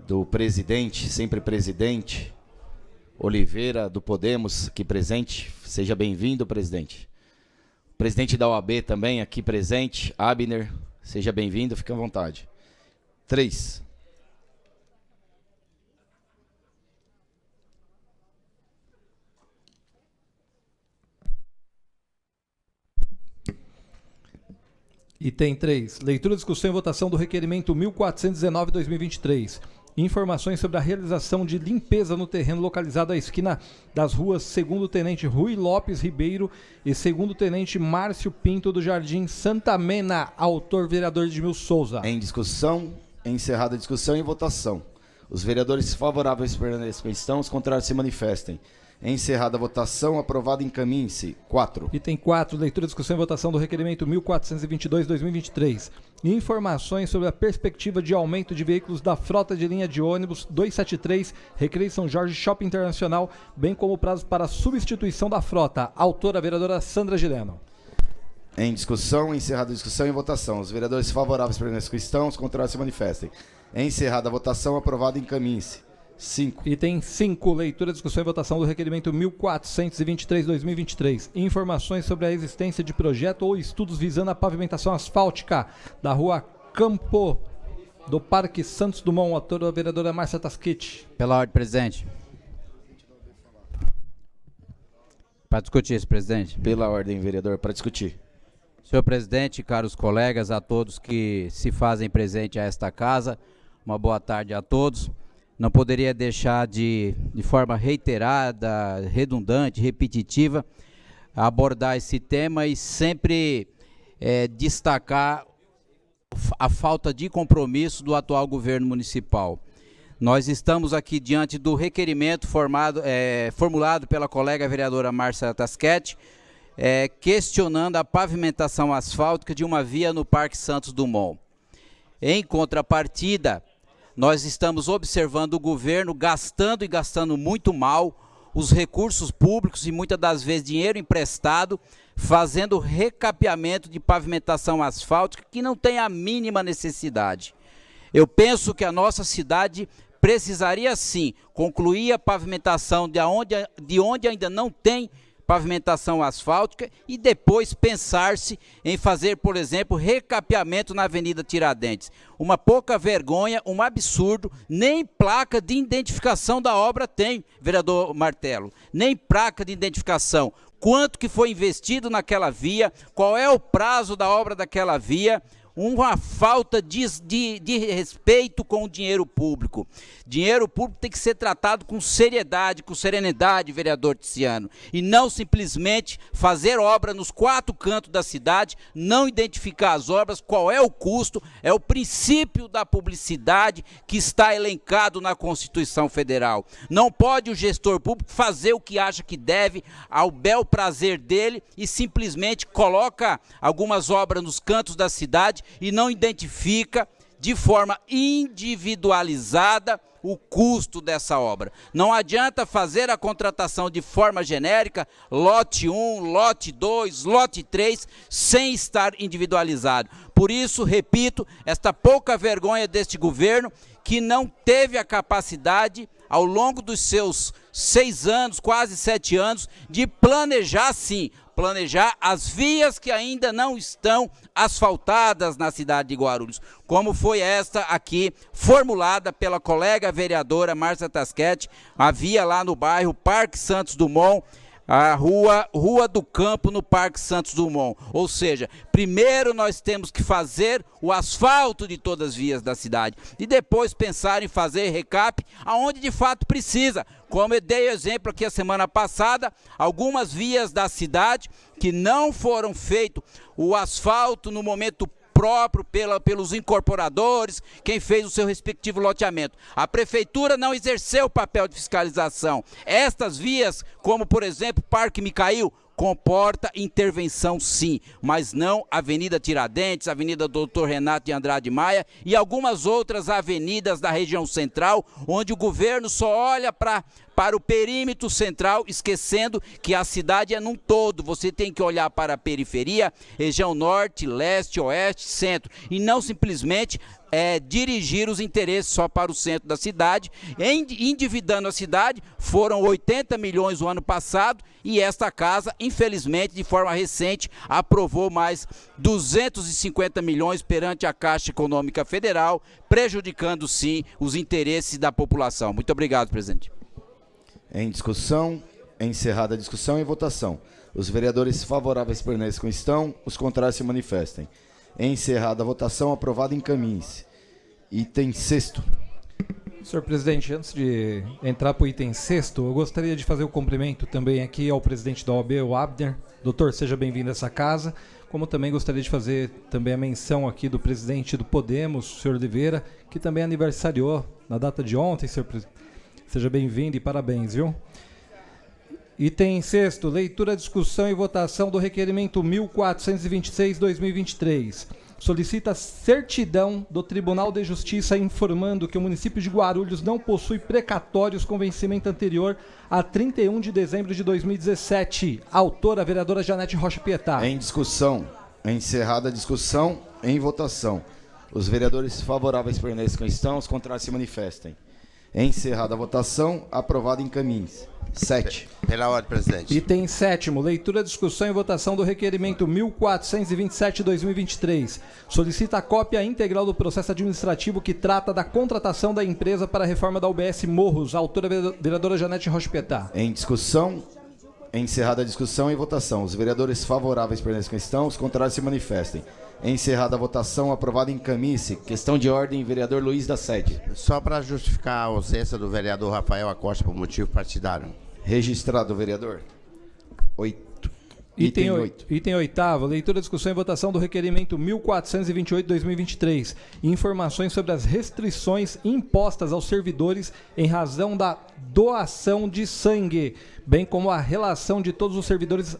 do presidente, sempre presidente, Oliveira, do Podemos, aqui presente. Seja bem-vindo, presidente. Presidente da OAB também aqui presente, Abner, seja bem-vindo, fique à vontade. 3. Item 3. Leitura, discussão e votação do requerimento 1419/2023. Informações sobre a realização de limpeza no terreno localizado à esquina das ruas 2º Tenente Rui Lopes Ribeiro e 2º Tenente Márcio Pinto do Jardim Santa Mena. Autor, vereador Edmilson Souza. Em discussão, encerrada a discussão e votação. Os vereadores favoráveis permaneçam como estão, os contrários se manifestem. Encerrada a votação, aprovado, encaminhe-se. 4. Item 4, leitura, discussão e votação do requerimento 1422/2023. Informações sobre a perspectiva de aumento de veículos da frota de linha de ônibus 273, Recreio São Jorge Shopping Internacional, bem como o prazo para a substituição da frota. Autora, vereadora Sandra Gileno. Em discussão, encerrada a discussão e votação. Os vereadores favoráveis permaneçam como estão, os contrários se manifestem. Encerrada a votação, aprovado, encaminhe-se. 5. Item 5, leitura, discussão e votação do requerimento 1423/2023. Informações sobre a existência de projeto ou estudos visando a pavimentação asfáltica da rua Campo do Parque Santos Dumont. Autora, a vereadora Márcia Tasquete. Pela ordem, presidente. Para discutir isso, presidente. Pela ordem, vereador, para discutir. Senhor presidente, caros colegas, a todos que se fazem presente a esta casa, uma boa tarde a todos. Não poderia deixar de forma reiterada, redundante, repetitiva, abordar esse tema e sempre destacar a falta de compromisso do atual governo municipal. Nós estamos aqui diante do requerimento formulado pela colega vereadora Márcia Tasquete, questionando a pavimentação asfáltica de uma via no Parque Santos Dumont. Em contrapartida, nós estamos observando o governo gastando e gastando muito mal os recursos públicos e muitas das vezes dinheiro emprestado, fazendo recapeamento de pavimentação asfáltica que não tem a mínima necessidade. Eu penso que a nossa cidade precisaria sim concluir a pavimentação de onde ainda não tem pavimentação asfáltica e depois pensar-se em fazer, por exemplo, recapeamento na Avenida Tiradentes. Uma pouca vergonha, um absurdo, nem placa de identificação da obra tem, vereador Martelo, nem placa de identificação. Quanto que foi investido naquela via, qual é o prazo da obra daquela via, uma falta de respeito com o dinheiro público. Dinheiro público tem que ser tratado com seriedade, com serenidade, vereador Tiziano, e não simplesmente fazer obra nos 4 cantos da cidade, não identificar as obras, qual é o custo, é o princípio da publicidade que está elencado na Constituição Federal. Não pode o gestor público fazer o que acha que deve, ao bel prazer dele, e simplesmente coloca algumas obras nos cantos da cidade e não identifica de forma individualizada o custo dessa obra. Não adianta fazer a contratação de forma genérica, lote 1, lote 2, lote 3, sem estar individualizado. Por isso, repito, esta pouca vergonha deste governo que não teve a capacidade, ao longo dos seus 6 anos, quase 7 anos, de planejar sim, planejar as vias que ainda não estão asfaltadas na cidade de Guarulhos, como foi esta aqui, formulada pela colega vereadora Márcia Tasquete, a via lá no bairro Parque Santos Dumont, a Rua do Campo no Parque Santos Dumont. Ou seja, primeiro nós temos que fazer o asfalto de todas as vias da cidade e depois pensar em fazer recap aonde de fato precisa. Como eu dei exemplo aqui a semana passada, algumas vias da cidade que não foram feito o asfalto no momento próprio pelos incorporadores, quem fez o seu respectivo loteamento. A prefeitura não exerceu o papel de fiscalização. Estas vias, como por exemplo Parque Micail, comporta intervenção sim, mas não Avenida Tiradentes, Avenida Doutor Renato de Andrade Maia e algumas outras avenidas da região central, onde o governo só olha para o perímetro central, esquecendo que a cidade é num todo. Você tem que olhar para a periferia, região norte, leste, oeste, centro, e não simplesmente dirigir os interesses só para o centro da cidade, endividando a cidade. Foram 80 milhões o ano passado e esta casa, infelizmente, de forma recente, aprovou mais 250 milhões perante a Caixa Econômica Federal, prejudicando sim os interesses da população. Muito obrigado, presidente. Em discussão, encerrada a discussão e votação. Os vereadores favoráveis permaneçam como estão, os contrários se manifestem. Encerrada a votação, aprovado, encaminhe-se. Item 6º. Senhor presidente, antes de entrar para o item 6º, eu gostaria de fazer o cumprimento também aqui ao presidente da OAB, o Abner. Doutor, seja bem-vindo a essa casa. Como também gostaria de fazer também a menção aqui do presidente do Podemos, o senhor Oliveira, que também aniversariou na data de ontem, senhor presidente. Seja bem-vindo e parabéns, viu? Item 6º, leitura, discussão e votação do requerimento 1426/2023. Solicita certidão do Tribunal de Justiça informando que o município de Guarulhos não possui precatórios com vencimento anterior a 31 de dezembro de 2017. Autora, a vereadora Janete Rocha Pietá. Em discussão, encerrada a discussão, em votação. Os vereadores favoráveis permaneçam como estão, os contrários se manifestem. Encerrada a votação, aprovado, encaminhe-se. 7. Pela ordem, presidente. Item 7º, leitura, discussão e votação do requerimento 1427/2023. Solicita a cópia integral do processo administrativo que trata da contratação da empresa para a reforma da UBS Morros. Autora, vereadora Janete Rocha Pietá. Em discussão, encerrada a discussão e votação. Os vereadores favoráveis permaneçam como estão, os contrários se manifestem. Encerrada a votação, aprovado, encaminhe-se. Questão de ordem, vereador Luiz da Sede. Só para justificar a ausência do vereador Rafael Acosta por motivo partidário. Registrado, vereador. 8. Item 8. Item 8º, leitura, discussão e votação do requerimento 1428/2023. Informações sobre as restrições impostas aos servidores em razão da doação de sangue, bem como a relação de todos os servidores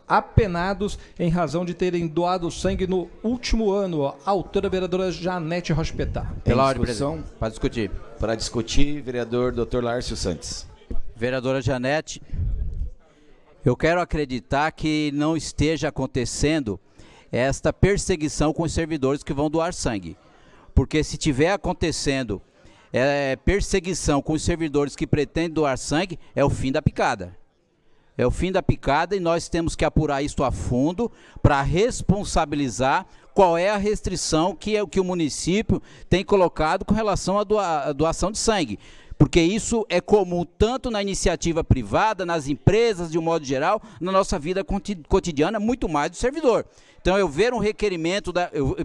apenados em razão de terem doado sangue no último ano. Autora, vereadora Janete Rocha Pietá. Pela ordem, presidente. Para discutir. Para discutir, vereador Dr. Lárcio Santos. Vereadora Janete, eu quero acreditar que não esteja acontecendo esta perseguição com os servidores que vão doar sangue. Porque se tiver acontecendo perseguição com os servidores que pretendem doar sangue, é o fim da picada. É o fim da picada e nós temos que apurar isso a fundo para responsabilizar qual é a restrição que o município tem colocado com relação à doação de sangue. Porque isso é comum tanto na iniciativa privada, nas empresas de um modo geral, na nossa vida cotidiana, muito mais do servidor. Então, eu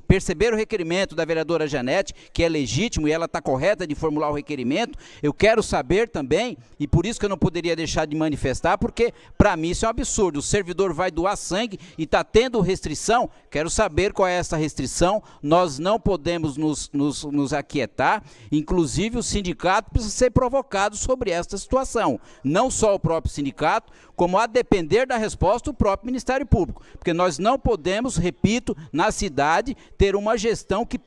perceber o requerimento da vereadora Janete, que é legítimo e ela está correta de formular o requerimento, eu quero saber também, e por isso que eu não poderia deixar de manifestar, porque para mim isso é um absurdo. O servidor vai doar sangue e está tendo restrição, quero saber qual é essa restrição, nós não podemos nos aquietar, inclusive o sindicato precisa ser provocado sobre esta situação. Não só o próprio sindicato, como a depender da resposta o próprio Ministério Público, porque nós não podemos, repito, na cidade, ter uma gestão que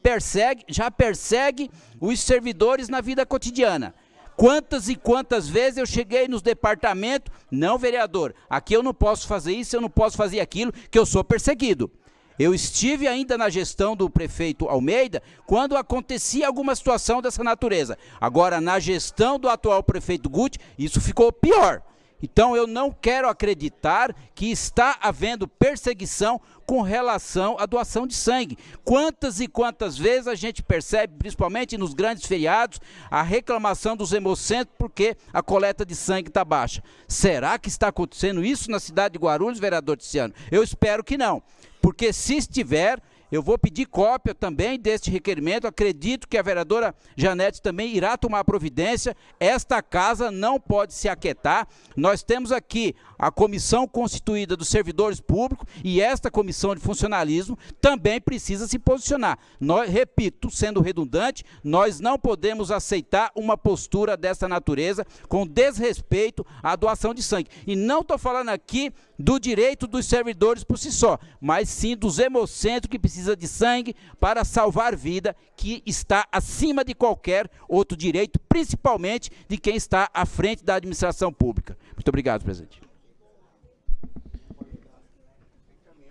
já persegue os servidores na vida cotidiana. Quantas e quantas vezes eu cheguei nos departamentos, não, vereador, aqui eu não posso fazer isso, eu não posso fazer aquilo, que eu sou perseguido. Eu estive ainda na gestão do prefeito Almeida, quando acontecia alguma situação dessa natureza. Agora, na gestão do atual prefeito Guti, isso ficou pior. Então, eu não quero acreditar que está havendo perseguição com relação à doação de sangue. Quantas e quantas vezes a gente percebe, principalmente nos grandes feriados, a reclamação dos hemocentros porque a coleta de sangue está baixa. Será que está acontecendo isso na cidade de Guarulhos, vereador Tiziano? Eu espero que não, porque se estiver, eu vou pedir cópia também deste requerimento, acredito que a vereadora Janete também irá tomar providência. Esta casa não pode se aquietar, nós temos aqui a comissão constituída dos servidores públicos e esta comissão de funcionalismo também precisa se posicionar. Nós, repito, sendo redundante, nós não podemos aceitar uma postura dessa natureza com desrespeito à doação de sangue. E não estou falando aqui do direito dos servidores por si só, mas sim dos hemocentros que precisam de sangue para salvar vida, que está acima de qualquer outro direito, principalmente de quem está à frente da administração pública. Muito obrigado, presidente.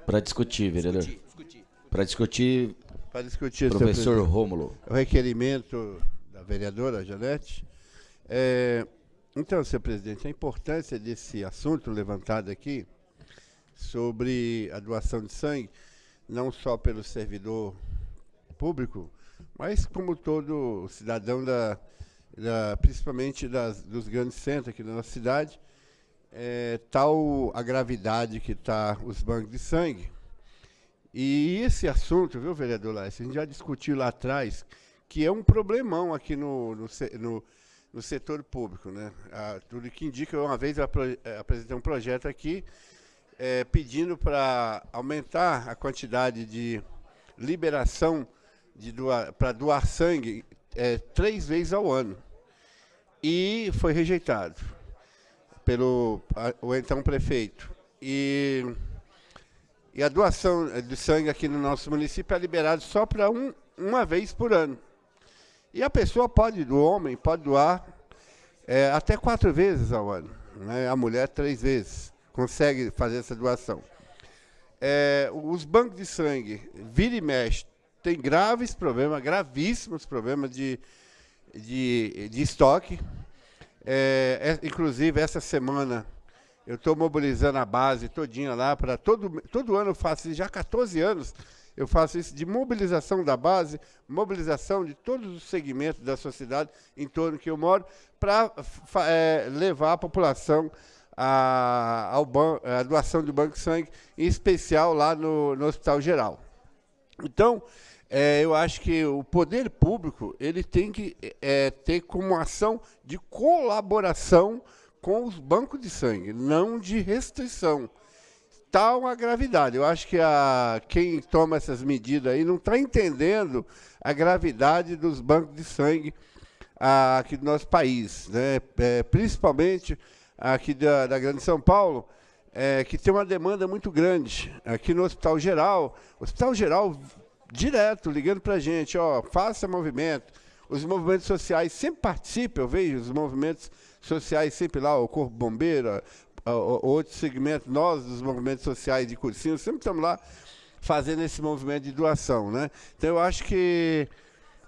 Para discutir, vereador. Para discutir, professor Rômulo. O requerimento da vereadora Janete. Então, senhor presidente, a importância desse assunto levantado aqui sobre a doação de sangue, não só pelo servidor público, mas como todo cidadão, principalmente dos grandes centros aqui da nossa cidade, tal a gravidade que está os bancos de sangue. E esse assunto, viu, vereador Laércio, a gente já discutiu lá atrás, que é um problemão aqui no setor público, né? Tudo que indica, uma vez eu apresentei um projeto aqui pedindo para aumentar a quantidade de liberação para doar sangue 3 vezes ao ano. E foi rejeitado pelo o então prefeito. E a doação de sangue aqui no nosso município é liberada só para uma vez por ano. E a pessoa o homem pode doar até 4 vezes ao ano, né? A mulher 3 vezes consegue fazer essa doação. Os bancos de sangue, vira e mexe, tem gravíssimos problemas de estoque. Inclusive, essa semana, eu estou mobilizando a base todinha lá, para todo ano eu faço isso, já há 14 anos, eu faço isso de mobilização da base, mobilização de todos os segmentos da sociedade em torno que eu moro, para levar a população a doação do banco de sangue, em especial lá no Hospital Geral. Então, eu acho que o poder público ele tem que ter como ação de colaboração com os bancos de sangue, não de restrição. Tal a gravidade. Eu acho que quem toma essas medidas aí não está entendendo a gravidade dos bancos de sangue aqui do nosso país, né? Principalmente aqui da Grande São Paulo, que tem uma demanda muito grande. Aqui no Hospital Geral, direto, ligando para a gente, faça movimento. Os movimentos sociais sempre participam, eu vejo os movimentos sociais sempre lá, o Corpo Bombeiro, outros segmentos, nós, dos movimentos sociais de cursinho, sempre estamos lá fazendo esse movimento de doação, né? Então, eu acho que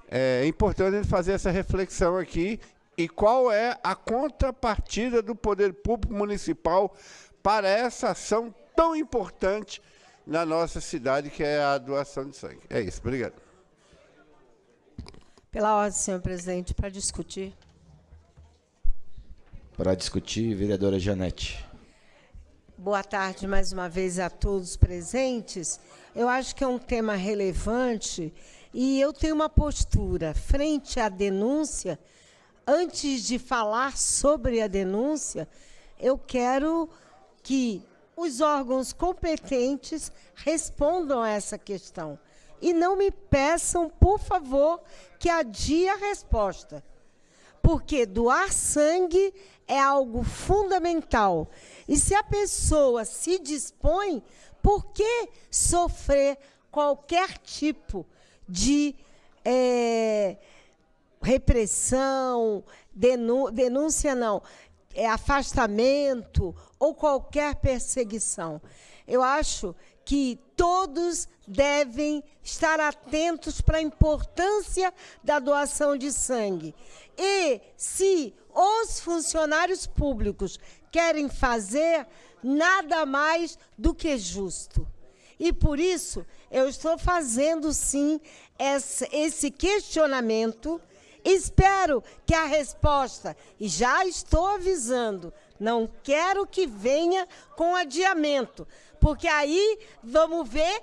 é importante a gente fazer essa reflexão aqui e qual é a contrapartida do poder público municipal para essa ação tão importante na nossa cidade, que é a doação de sangue. É isso, obrigado. Pela ordem, senhor presidente, para discutir. Para discutir, vereadora Janete. Boa tarde mais uma vez a todos presentes. Eu acho que é um tema relevante e eu tenho uma postura frente à denúncia. Antes de falar sobre a denúncia, eu quero que os órgãos competentes respondam a essa questão. E não me peçam, por favor, que adie a resposta. Porque doar sangue é algo fundamental. E se a pessoa se dispõe, por que sofrer qualquer tipo de repressão, denúncia não, afastamento ou qualquer perseguição? Eu acho que todos devem estar atentos para a importância da doação de sangue. E se os funcionários públicos querem fazer, nada mais do que justo. E por isso eu estou fazendo sim esse questionamento. Espero que a resposta, e já estou avisando, não quero que venha com adiamento, porque aí vamos ver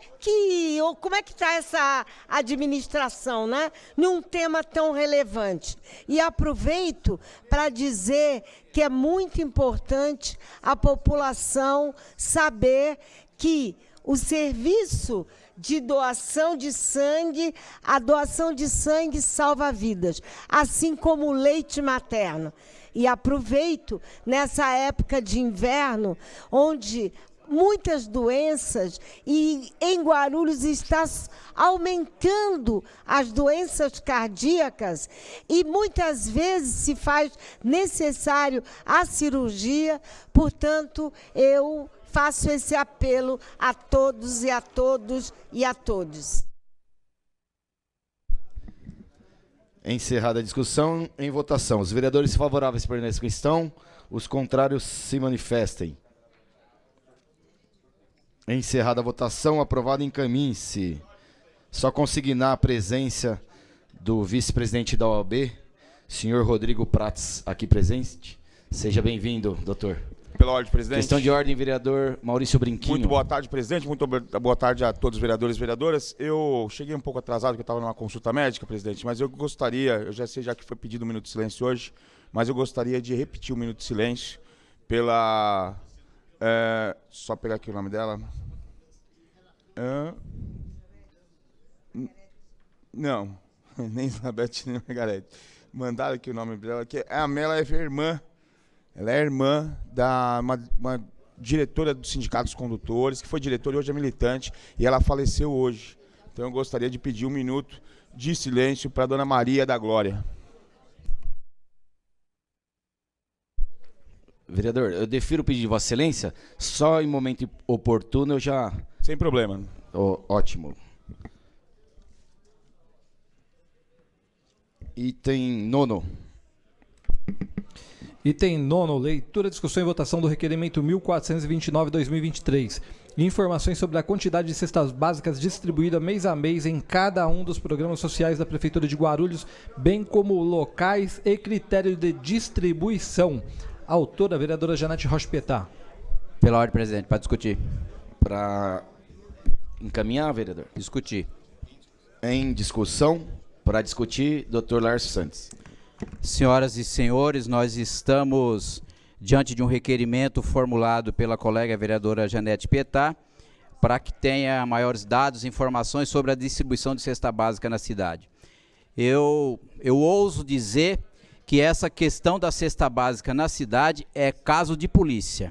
como é que está essa administração, né? Num tema tão relevante. E aproveito para dizer que é muito importante a população saber que o serviço de doação de sangue, a doação de sangue salva vidas, assim como o leite materno. E aproveito nessa época de inverno, onde muitas doenças e em Guarulhos está aumentando as doenças cardíacas e muitas vezes se faz necessário a cirurgia. Portanto, eu faço esse apelo a todos e a todos e a todos. Encerrada a discussão, em votação. Os vereadores favoráveis permaneçam como estão, os contrários se manifestem. Encerrada a votação, aprovado, encaminhe-se. Só consignar a presença do vice-presidente da OAB, senhor Rodrigo Prats, aqui presente. Seja bem-vindo, doutor. Pela ordem, presidente. Questão de ordem, vereador Maurício Brinquinho. Muito boa tarde, presidente. Muito boa tarde a todos os vereadores e vereadoras. Eu cheguei um pouco atrasado, porque eu estava numa consulta médica, presidente, mas eu gostaria, eu já sei já que foi pedido um minuto de silêncio hoje, mas eu gostaria de repetir o minuto de silêncio pela... só pegar aqui o nome dela. Não, nem Elizabeth, nem Margarete. Mandaram aqui o nome dela, que a Amela é irmã. Ela é irmã da uma diretora do Sindicato dos Condutores, que foi diretora e hoje é militante, e ela faleceu hoje. Então eu gostaria de pedir um minuto de silêncio para a dona Maria da Glória. Vereador, eu defiro o pedido de Vossa Excelência, só em momento oportuno eu já... Sem problema. Ótimo. Item 9º. Item 9º, leitura, discussão e votação do requerimento 1429/2023. Informações sobre a quantidade de cestas básicas distribuída mês a mês em cada um dos programas sociais da Prefeitura de Guarulhos, bem como locais e critério de distribuição. Autora, a vereadora Janete Rocha Pietá. Pela ordem, presidente, para discutir. Para encaminhar, vereador? Discutir. Em discussão, para discutir, doutor Lárcio Santos. Senhoras e senhores, nós estamos diante de um requerimento formulado pela colega vereadora Janete Pietá para que tenha maiores dados e informações sobre a distribuição de cesta básica na cidade. Eu ouso dizer que essa questão da cesta básica na cidade é caso de polícia.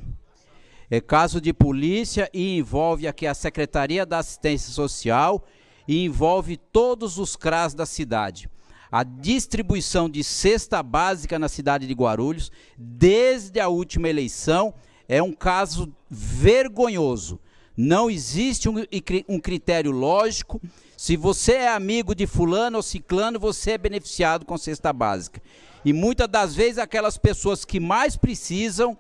É caso de polícia e envolve aqui a Secretaria da Assistência Social e envolve todos os CRAS da cidade. A distribuição de cesta básica na cidade de Guarulhos, desde a última eleição, é um caso vergonhoso. Não existe um critério lógico. Se você é amigo de fulano ou ciclano, você é beneficiado com cesta básica. E muitas das vezes aquelas pessoas que mais precisam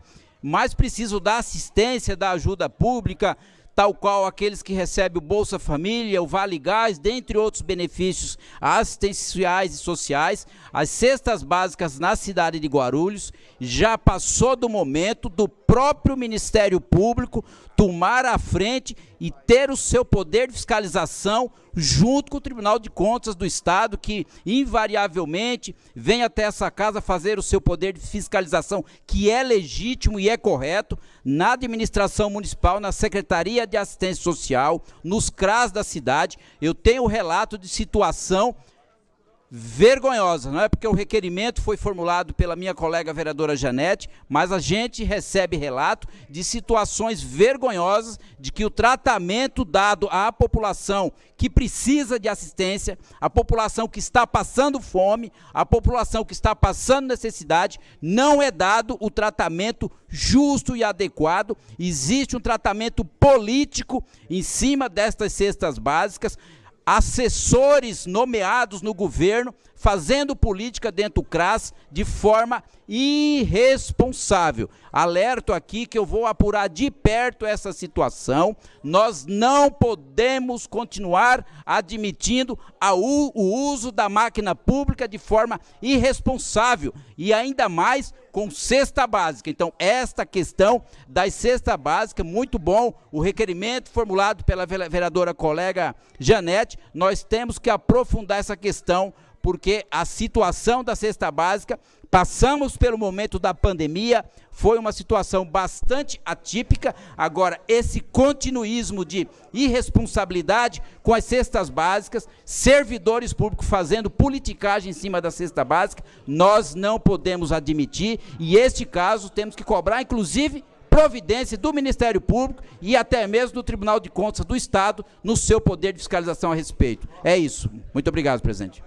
da assistência, da ajuda pública, tal qual aqueles que recebem o Bolsa Família, o Vale Gás, dentre outros benefícios assistenciais e sociais, as cestas básicas na cidade de Guarulhos, já passou do momento do próprio Ministério Público tomar a frente e ter o seu poder de fiscalização junto com o Tribunal de Contas do Estado, que invariavelmente vem até essa casa fazer o seu poder de fiscalização, que é legítimo e é correto, na administração municipal, na Secretaria de Assistência Social, nos CRAS da cidade. Eu tenho relato de situação vergonhosa, não é porque o requerimento foi formulado pela minha colega vereadora Janete, mas a gente recebe relato de situações vergonhosas de que o tratamento dado à população que precisa de assistência, a população que está passando fome, a população que está passando necessidade, não é dado o tratamento justo e adequado. Existe um tratamento político em cima destas cestas básicas, assessores nomeados no governo, fazendo política dentro do CRAS de forma irresponsável. Alerto aqui que eu vou apurar de perto essa situação. Nós não podemos continuar admitindo o uso da máquina pública de forma irresponsável e ainda mais com cesta básica. Então, esta questão das cestas básicas, muito bom, o requerimento formulado pela vereadora colega Janete, nós temos que aprofundar essa questão, porque a situação da cesta básica, passamos pelo momento da pandemia, foi uma situação bastante atípica. Agora, esse continuismo de irresponsabilidade com as cestas básicas, servidores públicos fazendo politicagem em cima da cesta básica, nós não podemos admitir, e este caso temos que cobrar, inclusive, providência do Ministério Público e até mesmo do Tribunal de Contas do Estado no seu poder de fiscalização a respeito. É isso. Muito obrigado, presidente.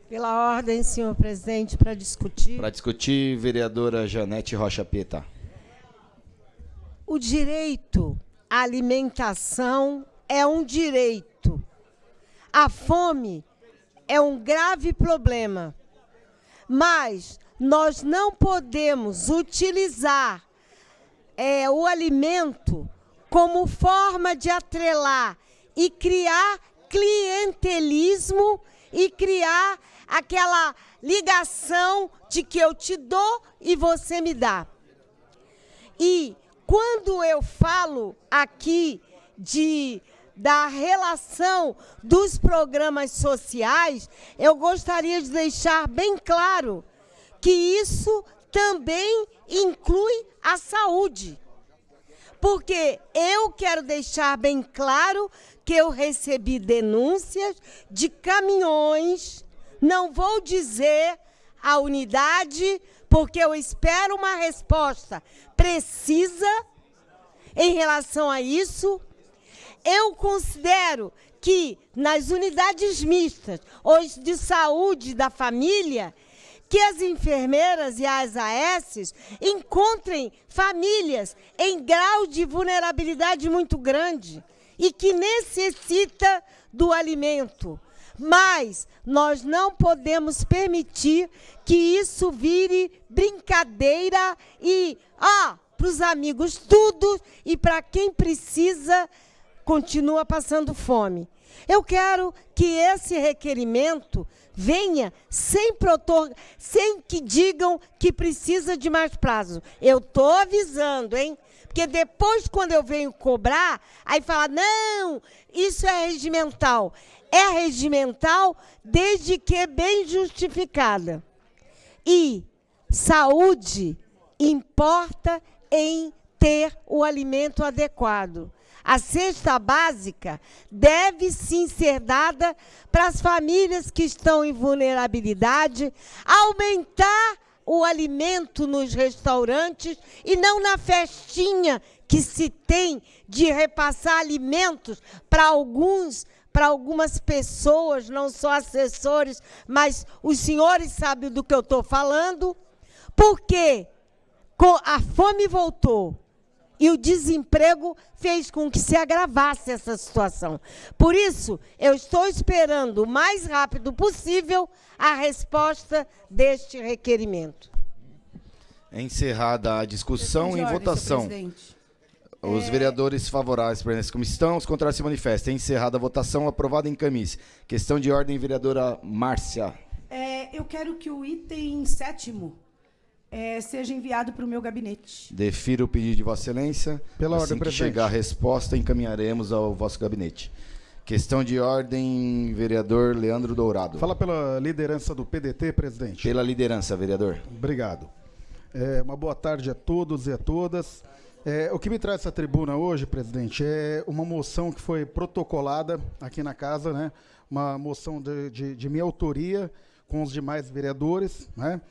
Pela ordem, senhor presidente, para discutir. Para discutir, vereadora Janete Rocha Pietá. O direito à alimentação é um direito. A fome é um grave problema. Mas nós não podemos utilizar o alimento como forma de atrelar e criar clientelismo e criar aquela ligação de que eu te dou e você me dá. E quando eu falo aqui da relação dos programas sociais, eu gostaria de deixar bem claro que isso também inclui a saúde. Porque eu quero deixar bem claro que eu recebi denúncias de caminhões, não vou dizer a unidade, porque eu espero uma resposta precisa em relação a isso. Eu considero que nas unidades mistas, ou de saúde da família, que as enfermeiras e as AS encontrem famílias em grau de vulnerabilidade muito grande e que necessita do alimento. Mas nós não podemos permitir que isso vire brincadeira e, para os amigos tudo e para quem precisa continua passando fome. Eu quero que esse requerimento venha sem que digam que precisa de mais prazo. Eu estou avisando, hein? Porque depois, quando eu venho cobrar, aí fala, não, isso é regimental. É regimental desde que bem justificada. E saúde importa em ter o alimento adequado. A cesta básica deve sim ser dada para as famílias que estão em vulnerabilidade, aumentar o alimento nos restaurantes e não na festinha que se tem de repassar alimentos para algumas pessoas, não só assessores, mas os senhores sabem do que eu estou falando, porque a fome voltou. E o desemprego fez com que se agravasse essa situação. Por isso, eu estou esperando o mais rápido possível a resposta deste requerimento. É encerrada a discussão e votação. Os vereadores favoráveis permanecem como estão, os contrários se manifestam. É encerrada a votação, aprovada em camis. Questão de ordem, vereadora Márcia. Eu quero que o item 7º seja enviado para o meu gabinete. Defiro o pedido de Vossa Excelência. Pela assim ordem, que presidente. chegar a resposta, encaminharemos ao vosso gabinete. Questão de ordem, vereador Leandro Dourado. Fala pela liderança do PDT, presidente. Pela liderança, vereador. Obrigado. Uma boa tarde a todos e a todas. O que me traz essa tribuna hoje, presidente, é uma moção que foi protocolada aqui na casa, né? Uma moção de minha autoria com os demais vereadores, né?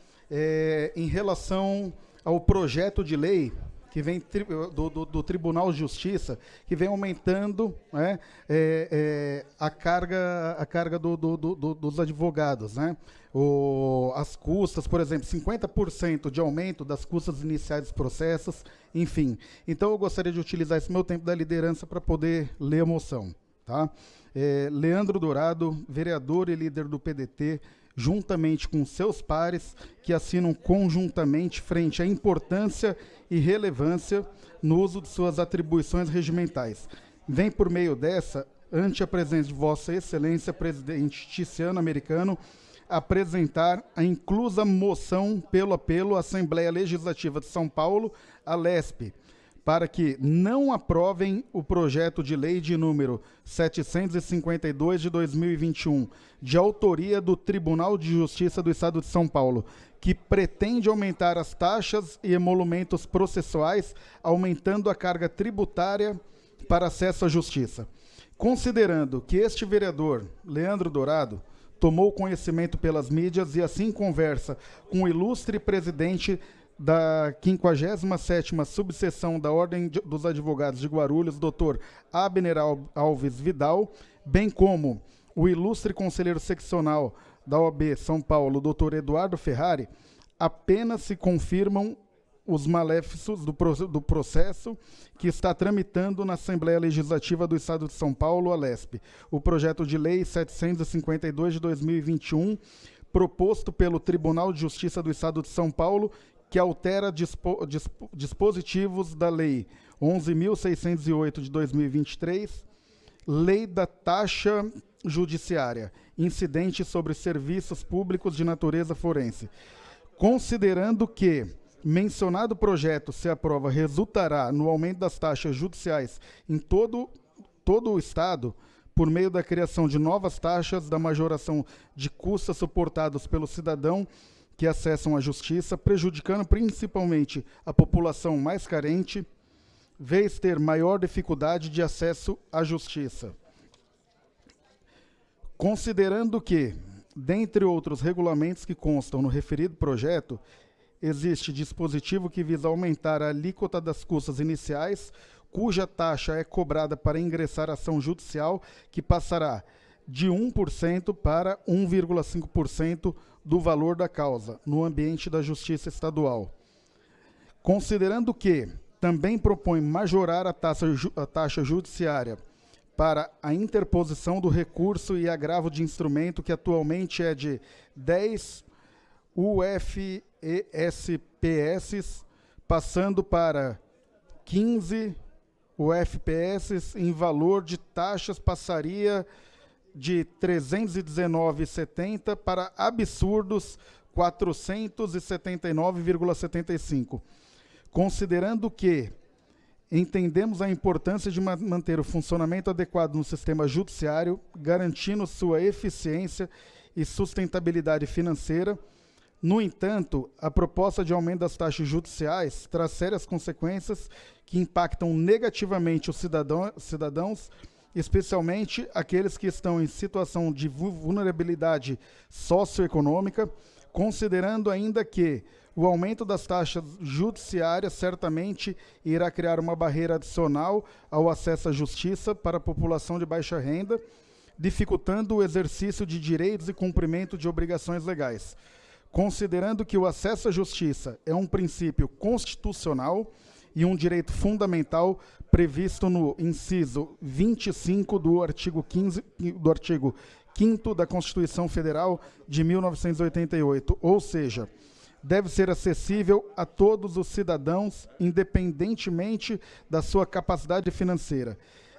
Em relação ao projeto de lei que vem do Tribunal de Justiça, que vem aumentando, né, a carga dos advogados, né? As custas, por exemplo, 50% de aumento das custas iniciais dos processos, enfim. Então, eu gostaria de utilizar esse meu tempo da liderança para poder ler a moção. Tá? Leandro Dourado, vereador e líder do PDT, juntamente com seus pares, que assinam conjuntamente frente à importância e relevância no uso de suas atribuições regimentais. Vem por meio dessa, ante a presença de Vossa Excelência, presidente Tiziano Americano, apresentar a inclusa moção pelo apelo à Assembleia Legislativa de São Paulo, a LESP, para que não aprovem o projeto de lei de número 752 de 2021, de autoria do Tribunal de Justiça do Estado de São Paulo, que pretende aumentar as taxas e emolumentos processuais, aumentando a carga tributária para acesso à justiça. Considerando que este vereador, Leandro Dourado, tomou conhecimento pelas mídias e assim conversa com o ilustre presidente da 57ª subseção da Ordem dos Advogados de Guarulhos, Dr. Abner Alves Vidal, bem como o ilustre conselheiro seccional da OAB São Paulo, Dr. Eduardo Ferrari, apenas se confirmam os maléficos do processo que está tramitando na Assembleia Legislativa do Estado de São Paulo, a LESP, o projeto de lei 752 de 2021, proposto pelo Tribunal de Justiça do Estado de São Paulo, que altera dispositivos da Lei 11.608 de 2023, Lei da Taxa Judiciária, incidente sobre serviços públicos de natureza forense. Considerando que mencionado projeto, se aprova, resultará no aumento das taxas judiciais em todo o Estado, por meio da criação de novas taxas, da majoração de custos suportados pelo cidadão que acessam a justiça, prejudicando principalmente a população mais carente, vez ter maior dificuldade de acesso à justiça. Considerando que, dentre outros regulamentos que constam no referido projeto, existe dispositivo que visa aumentar a alíquota das custas iniciais, cuja taxa é cobrada para ingressar ação judicial, que passará de 1% para 1,5% do valor da causa, no ambiente da Justiça Estadual. Considerando que também propõe majorar a taxa judiciária para a interposição do recurso e agravo de instrumento, que atualmente é de 10 UFESPS, passando para 15 UFPS, em valor de taxas passaria de 319,70 para absurdos 479,75. Considerando que entendemos a importância de manter o funcionamento adequado no sistema judiciário, garantindo sua eficiência e sustentabilidade financeira, no entanto, a proposta de aumento das taxas judiciais traz sérias consequências que impactam negativamente os cidadãos, especialmente aqueles que estão em situação de vulnerabilidade socioeconômica, considerando ainda que o aumento das taxas judiciárias certamente irá criar uma barreira adicional ao acesso à justiça para a população de baixa renda, dificultando o exercício de direitos e cumprimento de obrigações legais. Considerando que o acesso à justiça é um princípio constitucional e um direito fundamental previsto no inciso 25 do artigo 5º da Constituição Federal de 1988, ou seja, deve ser acessível a todos os cidadãos, independentemente da sua capacidade financeira.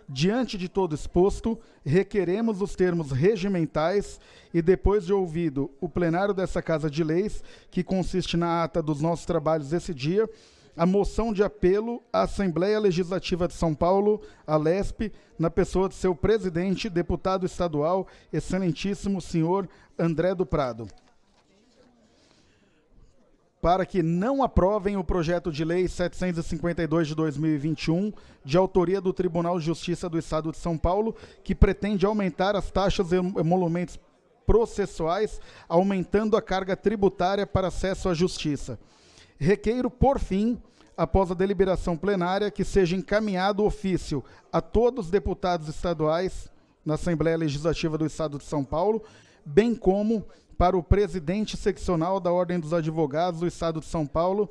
Diante de todo exposto, requeremos os termos regimentais e, depois de ouvido o plenário dessa Casa de Leis, que consiste na ata dos nossos trabalhos desse dia, a moção de apelo à Assembleia Legislativa de São Paulo, a LESP, na pessoa de seu presidente, deputado estadual, excelentíssimo senhor André do Prado, para que não aprovem o projeto de lei 752 de 2021, de autoria do Tribunal de Justiça do Estado de São Paulo, que pretende aumentar as taxas e emolumentos processuais, aumentando a carga tributária para acesso à justiça. Requeiro, por fim, após a deliberação plenária, que seja encaminhado ofício a todos os deputados estaduais na Assembleia Legislativa do Estado de São Paulo, bem como para o presidente seccional da Ordem dos Advogados do Estado de São Paulo,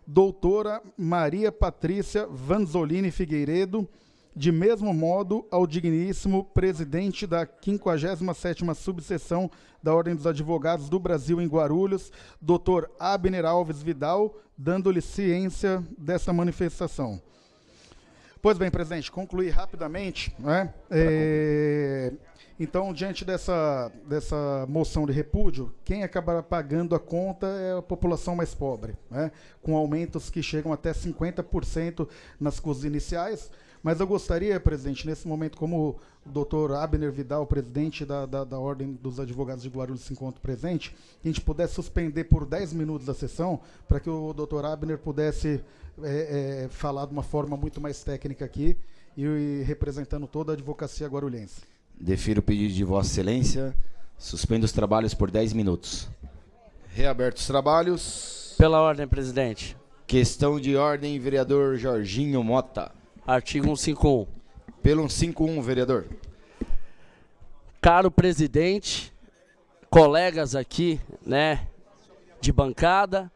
doutora Maria Patrícia Vanzolini Figueiredo, de mesmo modo ao digníssimo presidente da 57ª subseção da Ordem dos Advogados do Brasil em Guarulhos, Dr. Abner Alves Vidal, dando-lhe ciência dessa manifestação. Pois bem, presidente, concluir rapidamente, né? Então, diante dessa moção de repúdio, quem acabará pagando a conta é a população mais pobre, né? Com aumentos que chegam até 50% nas custas iniciais. Mas eu gostaria, presidente, nesse momento, como o doutor Abner Vidal, presidente da Ordem dos Advogados de Guarulhos, se encontra presente, que a gente pudesse suspender por 10 minutos a sessão, para que o doutor Abner pudesse falar de uma forma muito mais técnica aqui, e representando toda a advocacia guarulhense. Defiro o pedido de Vossa Excelência. Suspendo os trabalhos por 10 minutos. Reabertos os trabalhos. Pela ordem, presidente. Questão de ordem, vereador Jorginho Mota. Artigo 151. Pelo 151, vereador. Caro presidente, colegas aqui, né, de bancada,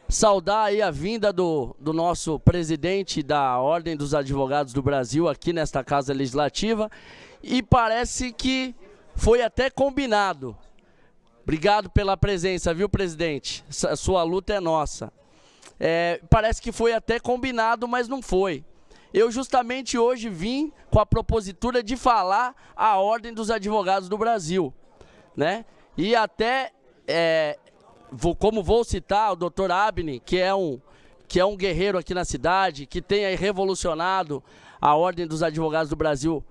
saudar aí a vinda do nosso presidente da Ordem dos Advogados do Brasil aqui nesta Casa Legislativa, e parece que foi até combinado. Obrigado pela presença, viu, presidente? Sua luta é nossa. Parece que foi até combinado, mas não foi. Eu justamente hoje vim com a propositura de falar a Ordem dos Advogados do Brasil, né? E até, como vou citar o doutor Abner, que é um guerreiro aqui na cidade, que tem aí revolucionado a Ordem dos Advogados do Brasil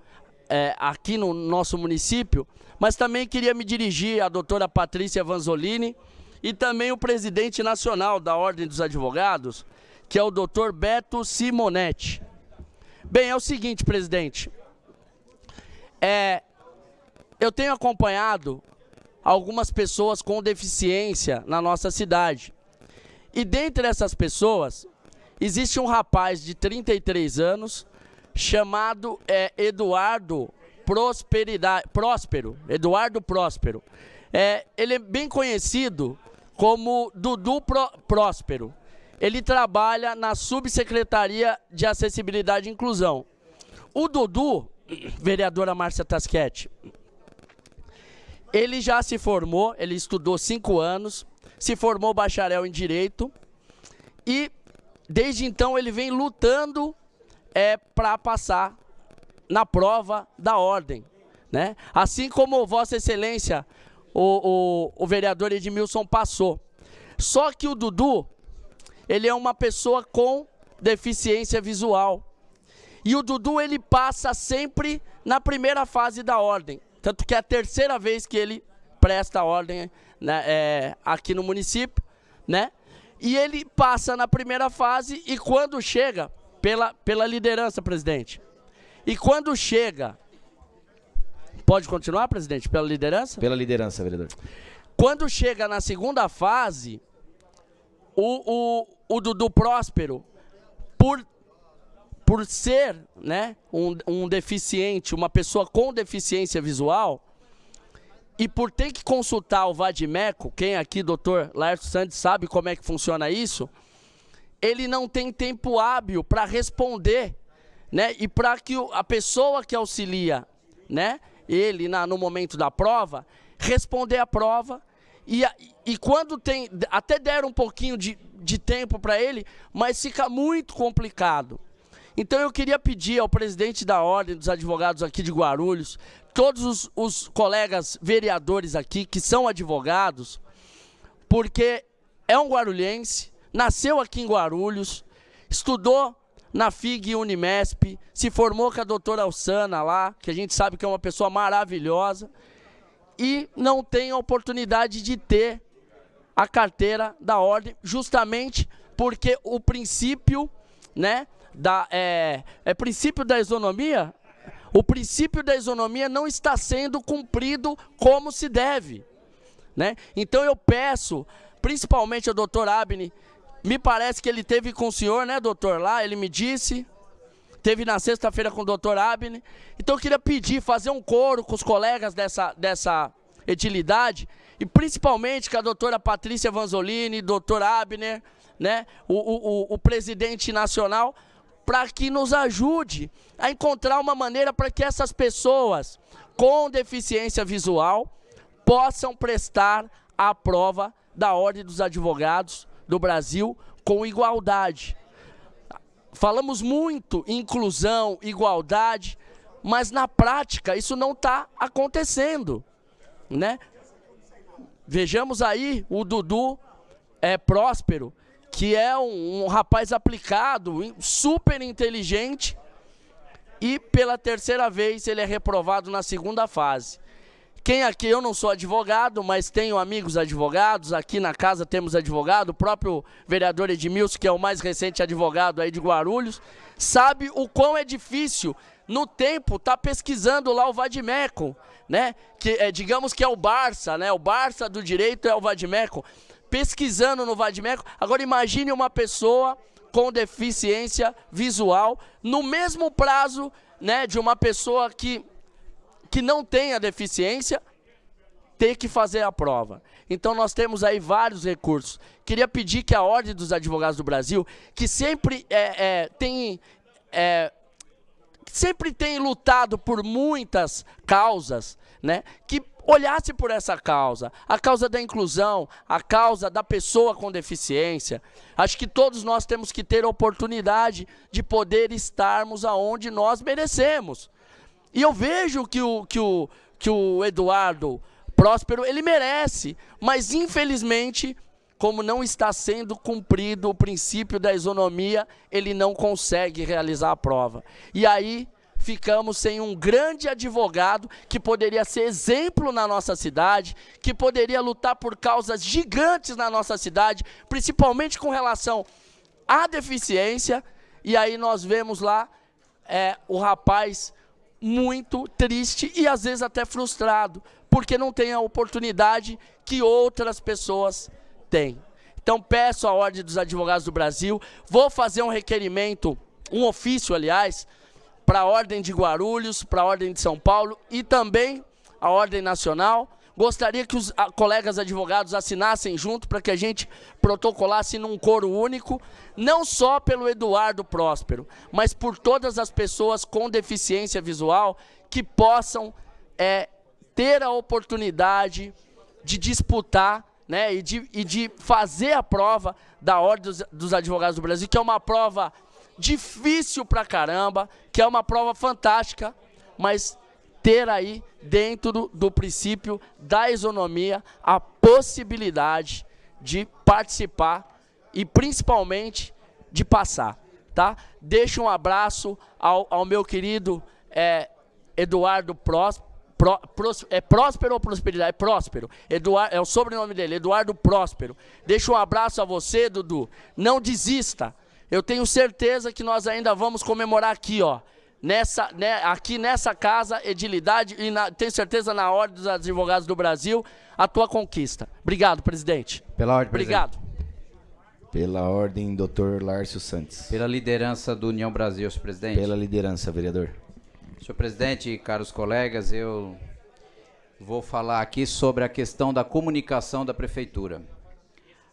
aqui no nosso município, mas também queria me dirigir à doutora Patrícia Vanzolini e também o presidente nacional da Ordem dos Advogados, que é o doutor Beto Simonetti. Bem, é o seguinte, presidente, eu tenho acompanhado algumas pessoas com deficiência na nossa cidade, e dentre essas pessoas, existe um rapaz de 33 anos, chamado Eduardo Próspero, Eduardo Próspero. Ele é bem conhecido como Dudu Próspero. Ele trabalha na Subsecretaria de Acessibilidade e Inclusão. O Dudu, vereadora Márcia Taschetti, ele já se formou, ele estudou 5 anos, se formou bacharel em Direito e desde então ele vem lutando para passar na prova da ordem, né? Assim como Vossa Excelência, o vereador Edmilson passou. Só que o Dudu, ele é uma pessoa com deficiência visual. E o Dudu, ele passa sempre na primeira fase da ordem. Tanto que é a terceira vez que ele presta a ordem, né, aqui no município, né? E ele passa na primeira fase e quando chega, pela liderança, presidente. E quando chega... Pode continuar, presidente, pela liderança? Pela liderança, vereador. Quando chega na segunda fase, o Dudu Próspero, por ser, né, um deficiente, uma pessoa com deficiência visual, e por ter que consultar o Vadimeco, quem aqui, doutor Laércio Santos, sabe como é que funciona isso, ele não tem tempo hábil para responder, né, e para que a pessoa que auxilia, né, ele no momento da prova, responder a prova, e quando tem, até deram um pouquinho de tempo para ele, mas fica muito complicado. Então eu queria pedir ao presidente da Ordem dos Advogados aqui de Guarulhos, todos os colegas vereadores aqui que são advogados, porque é um guarulhense, nasceu aqui em Guarulhos, estudou na FIG Unimesp, se formou com a doutora Alçana lá, que a gente sabe que é uma pessoa maravilhosa, e não tem a oportunidade de ter a carteira da ordem, justamente porque o princípio, né, princípio da isonomia, o princípio da isonomia não está sendo cumprido como se deve, né? Então eu peço, principalmente ao doutor Abner, me parece que ele teve com o senhor, né, doutor, lá, ele me disse, teve na sexta-feira com o doutor Abner, então eu queria pedir, fazer um coro com os colegas dessa edilidade, e principalmente com a doutora Patrícia Vanzolini, doutor Abner, né, o presidente nacional, para que nos ajude a encontrar uma maneira para que essas pessoas com deficiência visual possam prestar a prova da Ordem dos Advogados do Brasil com igualdade. Falamos muito em inclusão, igualdade, mas na prática isso não está acontecendo, né? Vejamos aí o Dudu Próspero, que é um rapaz aplicado, super inteligente, e pela terceira vez ele é reprovado na segunda fase. Quem aqui, eu não sou advogado, mas tenho amigos advogados, aqui na casa temos advogado, o próprio vereador Edmilson, que é o mais recente advogado aí de Guarulhos, sabe o quão é difícil, no tempo, tá pesquisando lá o Vadimeco, né, que digamos que é o Barça, né, o Barça do direito é o Vadimeco, pesquisando no vade-mecum. Agora imagine uma pessoa com deficiência visual no mesmo prazo, né, de uma pessoa que não tenha deficiência, ter que fazer a prova. Então nós temos aí vários recursos. Queria pedir que a Ordem dos Advogados do Brasil, que sempre tem lutado por muitas causas, né, que olhasse por essa causa, a causa da inclusão, a causa da pessoa com deficiência. Acho que todos nós temos que ter a oportunidade de poder estarmos aonde nós merecemos. E eu vejo que o Eduardo Próspero, ele merece, mas infelizmente, como não está sendo cumprido o princípio da isonomia, ele não consegue realizar a prova. E aí ficamos sem um grande advogado que poderia ser exemplo na nossa cidade, que poderia lutar por causas gigantes na nossa cidade, principalmente com relação à deficiência. E aí nós vemos lá o rapaz muito triste e às vezes até frustrado, porque não tem a oportunidade que outras pessoas têm. Então peço à Ordem dos Advogados do Brasil, vou fazer um requerimento, um ofício, aliás, para a Ordem de Guarulhos, para a Ordem de São Paulo e também a Ordem Nacional. Gostaria que os colegas advogados assinassem junto para que a gente protocolasse num coro único, não só pelo Eduardo Próspero, mas por todas as pessoas com deficiência visual que possam ter a oportunidade de disputar, né, e de fazer a prova da Ordem dos Advogados do Brasil, que é uma prova difícil pra caramba, que é uma prova fantástica, mas ter aí, dentro do princípio da isonomia, a possibilidade de participar e principalmente de passar, tá? Deixo um abraço ao meu querido Eduardo Próspero. É Próspero ou Prosperidade? É Próspero. Eduardo, é o sobrenome dele, Eduardo Próspero. Deixo um abraço a você, Dudu. Não desista. Eu tenho certeza que nós ainda vamos comemorar aqui, ó, aqui nessa casa, Edilidade, e tenho certeza na Ordem dos Advogados do Brasil, a tua conquista. Obrigado, presidente. Pela ordem, obrigado. Presidente. Pela ordem, doutor Lárcio Santos. Pela liderança do União Brasil, senhor presidente. Pela liderança, vereador. Senhor presidente, caros colegas, eu vou falar aqui sobre a questão da comunicação da prefeitura.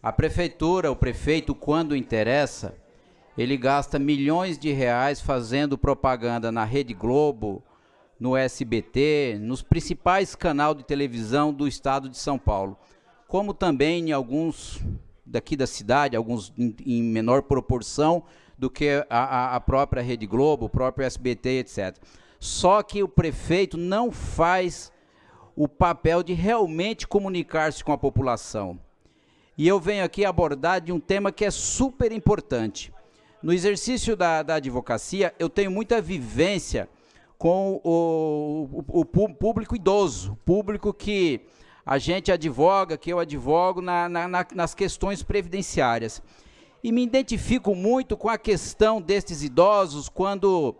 A prefeitura, o prefeito, quando interessa, ele gasta milhões de reais fazendo propaganda na Rede Globo, no SBT, nos principais canais de televisão do estado de São Paulo, como também em alguns daqui da cidade, alguns em menor proporção do que a própria Rede Globo, o próprio SBT, etc. Só que o prefeito não faz o papel de realmente comunicar-se com a população. E eu venho aqui abordar de um tema que é super importante. No exercício da advocacia, eu tenho muita vivência com o público idoso, público que a gente advoga, que eu advogo nas questões previdenciárias. E me identifico muito com a questão destes idosos quando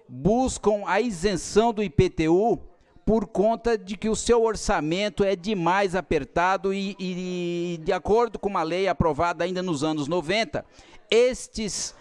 buscam a isenção do IPTU por conta de que o seu orçamento é demais apertado e de acordo com uma lei aprovada ainda nos anos 90, estes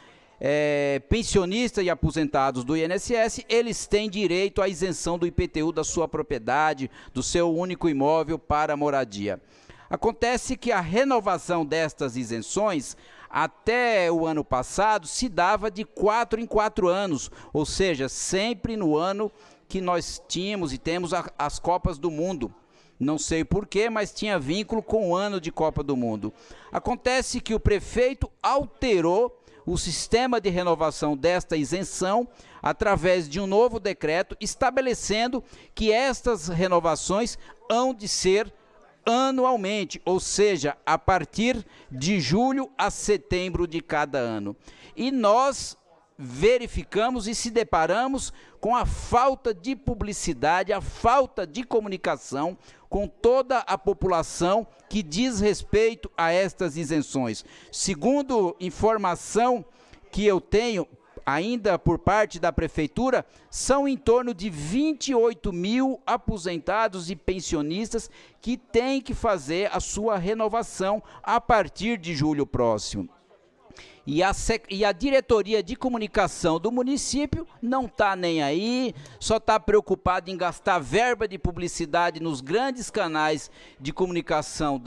pensionistas e aposentados do INSS, eles têm direito à isenção do IPTU da sua propriedade, do seu único imóvel para moradia. Acontece que a renovação destas isenções, até o ano passado, se dava de 4 em 4 anos, ou seja, sempre no ano que nós tínhamos e temos as Copas do Mundo. Não sei porquê, mas tinha vínculo com o ano de Copa do Mundo. Acontece que o prefeito alterou o sistema de renovação desta isenção através de um novo decreto, estabelecendo que estas renovações hão de ser anualmente, ou seja, a partir de julho a setembro de cada ano. E nós verificamos e se deparamos com a falta de publicidade, a falta de comunicação com toda a população que diz respeito a estas isenções. Segundo informação que eu tenho, ainda por parte da Prefeitura, são em torno de 28 mil aposentados e pensionistas que têm que fazer a sua renovação a partir de julho próximo. E a diretoria de comunicação do município não está nem aí, só está preocupada em gastar verba de publicidade nos grandes canais de comunicação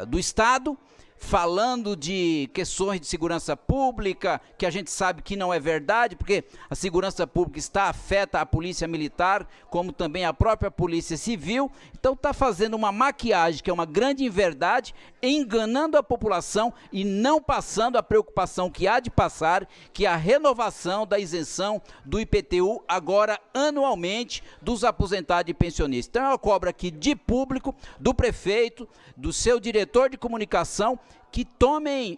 do Estado, falando de questões de segurança pública, que a gente sabe que não é verdade, porque a segurança pública afeta a polícia militar, como também a própria polícia civil. Então está fazendo uma maquiagem, que é uma grande inverdade, enganando a população e não passando a preocupação que há de passar, que é a renovação da isenção do IPTU, agora anualmente, dos aposentados e pensionistas. Então é uma cobra aqui de público, do prefeito, do seu diretor de comunicação, que tomem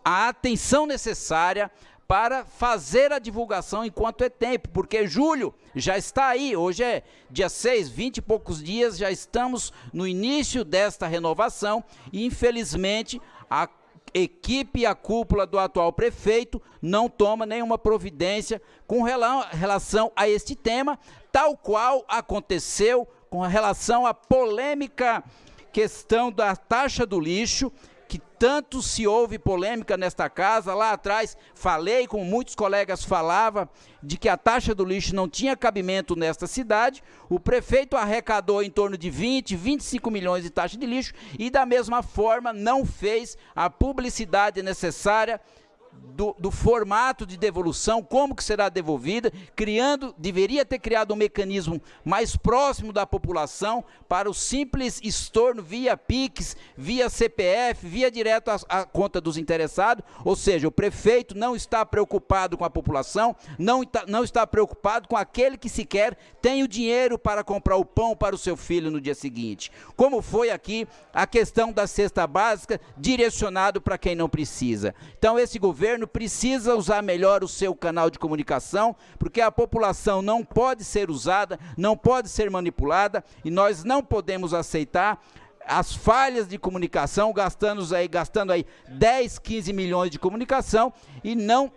a atenção necessária para fazer a divulgação enquanto é tempo, porque julho já está aí, hoje é dia 6, 20 e poucos dias, já estamos no início desta renovação e, infelizmente, a equipe e a cúpula do atual prefeito não toma nenhuma providência com relação a este tema, tal qual aconteceu com relação à polêmica questão da taxa do lixo, que tanto se houve polêmica nesta casa. Lá atrás falei, como muitos colegas falavam, de que a taxa do lixo não tinha cabimento nesta cidade. O prefeito arrecadou em torno de 25 milhões de taxa de lixo e da mesma forma não fez a publicidade necessária do formato de devolução, como que será devolvida, deveria ter criado um mecanismo mais próximo da população para o simples estorno via Pix, via CPF, via direto à conta dos interessados. Ou seja, o prefeito não está preocupado com a população, não está preocupado com aquele que sequer tem o dinheiro para comprar o pão para o seu filho no dia seguinte. Como foi aqui a questão da cesta básica, direcionado para quem não precisa. Então esse governo precisa usar melhor o seu canal de comunicação, porque a população não pode ser usada, não pode ser manipulada, e nós não podemos aceitar as falhas de comunicação, gastando aí 10, 15 milhões de comunicação e não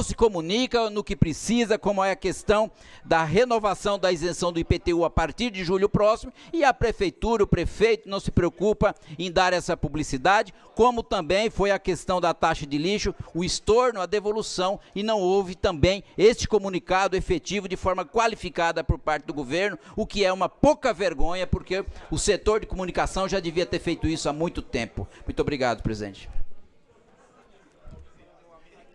se comunica no que precisa, como é a questão da renovação da isenção do IPTU a partir de julho próximo, e a prefeitura, o prefeito não se preocupa em dar essa publicidade, como também foi a questão da taxa de lixo, o estorno, a devolução, e não houve também este comunicado efetivo de forma qualificada por parte do governo, o que é uma pouca vergonha, porque o setor de comunicação já devia ter feito isso há muito tempo. Muito obrigado, presidente.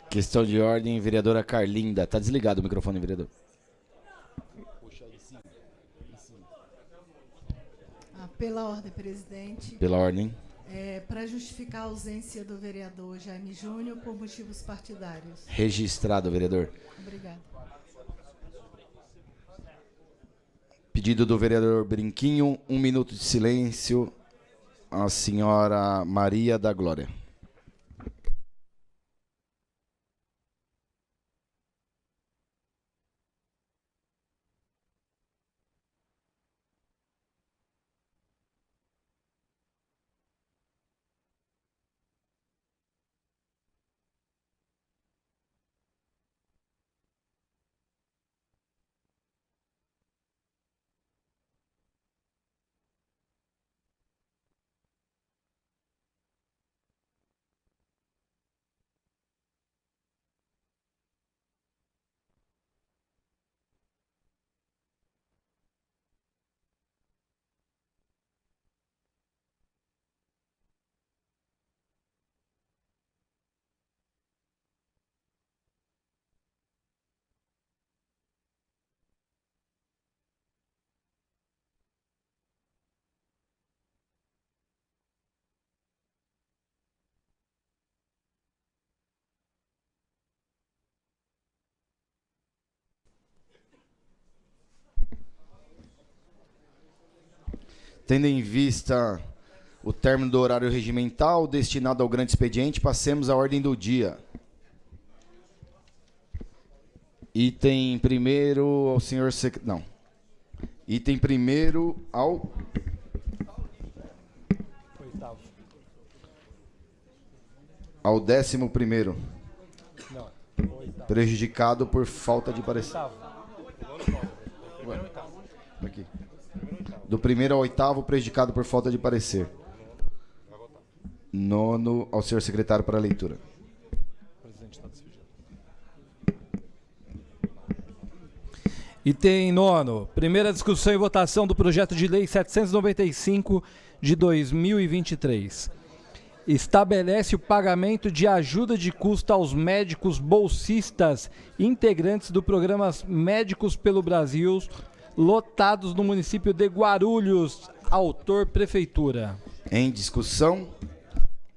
Questão de ordem, vereadora Carlinda. Está desligado o microfone, vereador. Pela ordem, presidente. Pela ordem. Para justificar a ausência do vereador Jaime Júnior por motivos partidários. Registrado, vereador. Obrigada. Pedido do vereador Brinquinho, 1 minuto de silêncio. A senhora Maria da Glória. Tendo em vista o término do horário regimental destinado ao grande expediente, passemos à ordem do dia. Item primeiro ao senhor secretário. Não. Item primeiro ao... Ao 11º. Não. prejudicado por falta de parecer. Aqui. Do 1º ao 8º, prejudicado por falta de parecer. 9º, ao senhor secretário para a leitura. Item 9º, primeira discussão e votação do projeto de lei 795 de 2023. Estabelece o pagamento de ajuda de custo aos médicos bolsistas integrantes do programa Médicos pelo Brasil, lotados no município de Guarulhos. Autor, Prefeitura. Em discussão,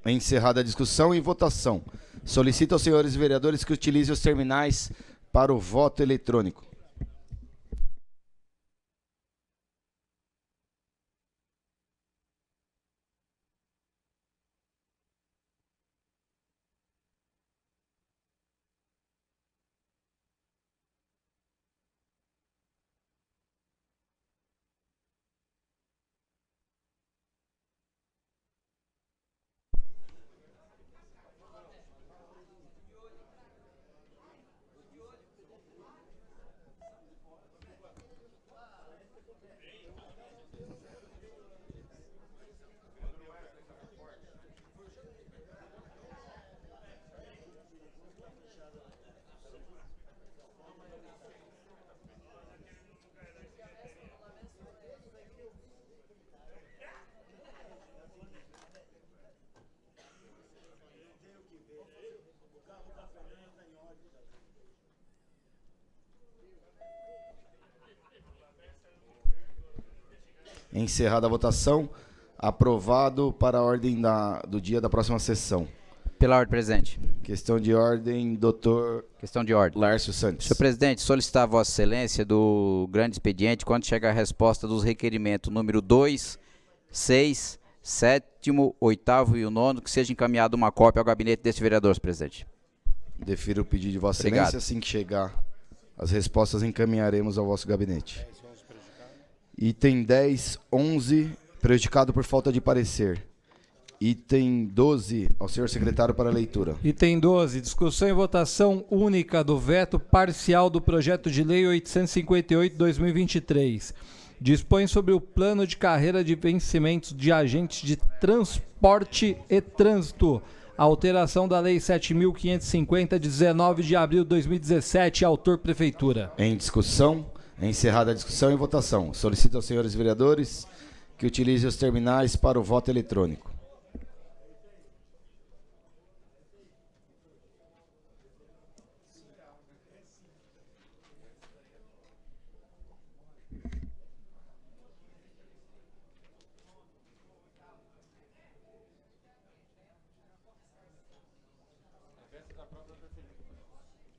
encerrada a discussão e votação. Solicito aos senhores vereadores que utilizem os terminais para o voto eletrônico. Encerrada a votação, aprovado para a ordem do dia da próxima sessão. Pela ordem, presidente. Questão de ordem, doutor... Questão de ordem. Lárcio Santos. Senhor presidente, solicitar a Vossa Excelência do grande expediente, quando chegar a resposta dos requerimentos número 2, 6, 7º, 8º e o 9º, que seja encaminhada uma cópia ao gabinete deste vereador, senhor presidente. Defiro o pedido de Vossa Excelência. Assim que chegar as respostas, encaminharemos ao vosso gabinete. Item 10, 11, prejudicado por falta de parecer. Item 12, ao senhor secretário para a leitura. Item 12, discussão e votação única do veto parcial do projeto de lei 858/2023. Dispõe sobre o plano de carreira de vencimentos de agentes de transporte e trânsito. A alteração da lei 7.550, de 19 de abril de 2017. Autor, Prefeitura. Em discussão. Encerrada a discussão e votação. Solicito aos senhores vereadores que utilizem os terminais para o voto eletrônico.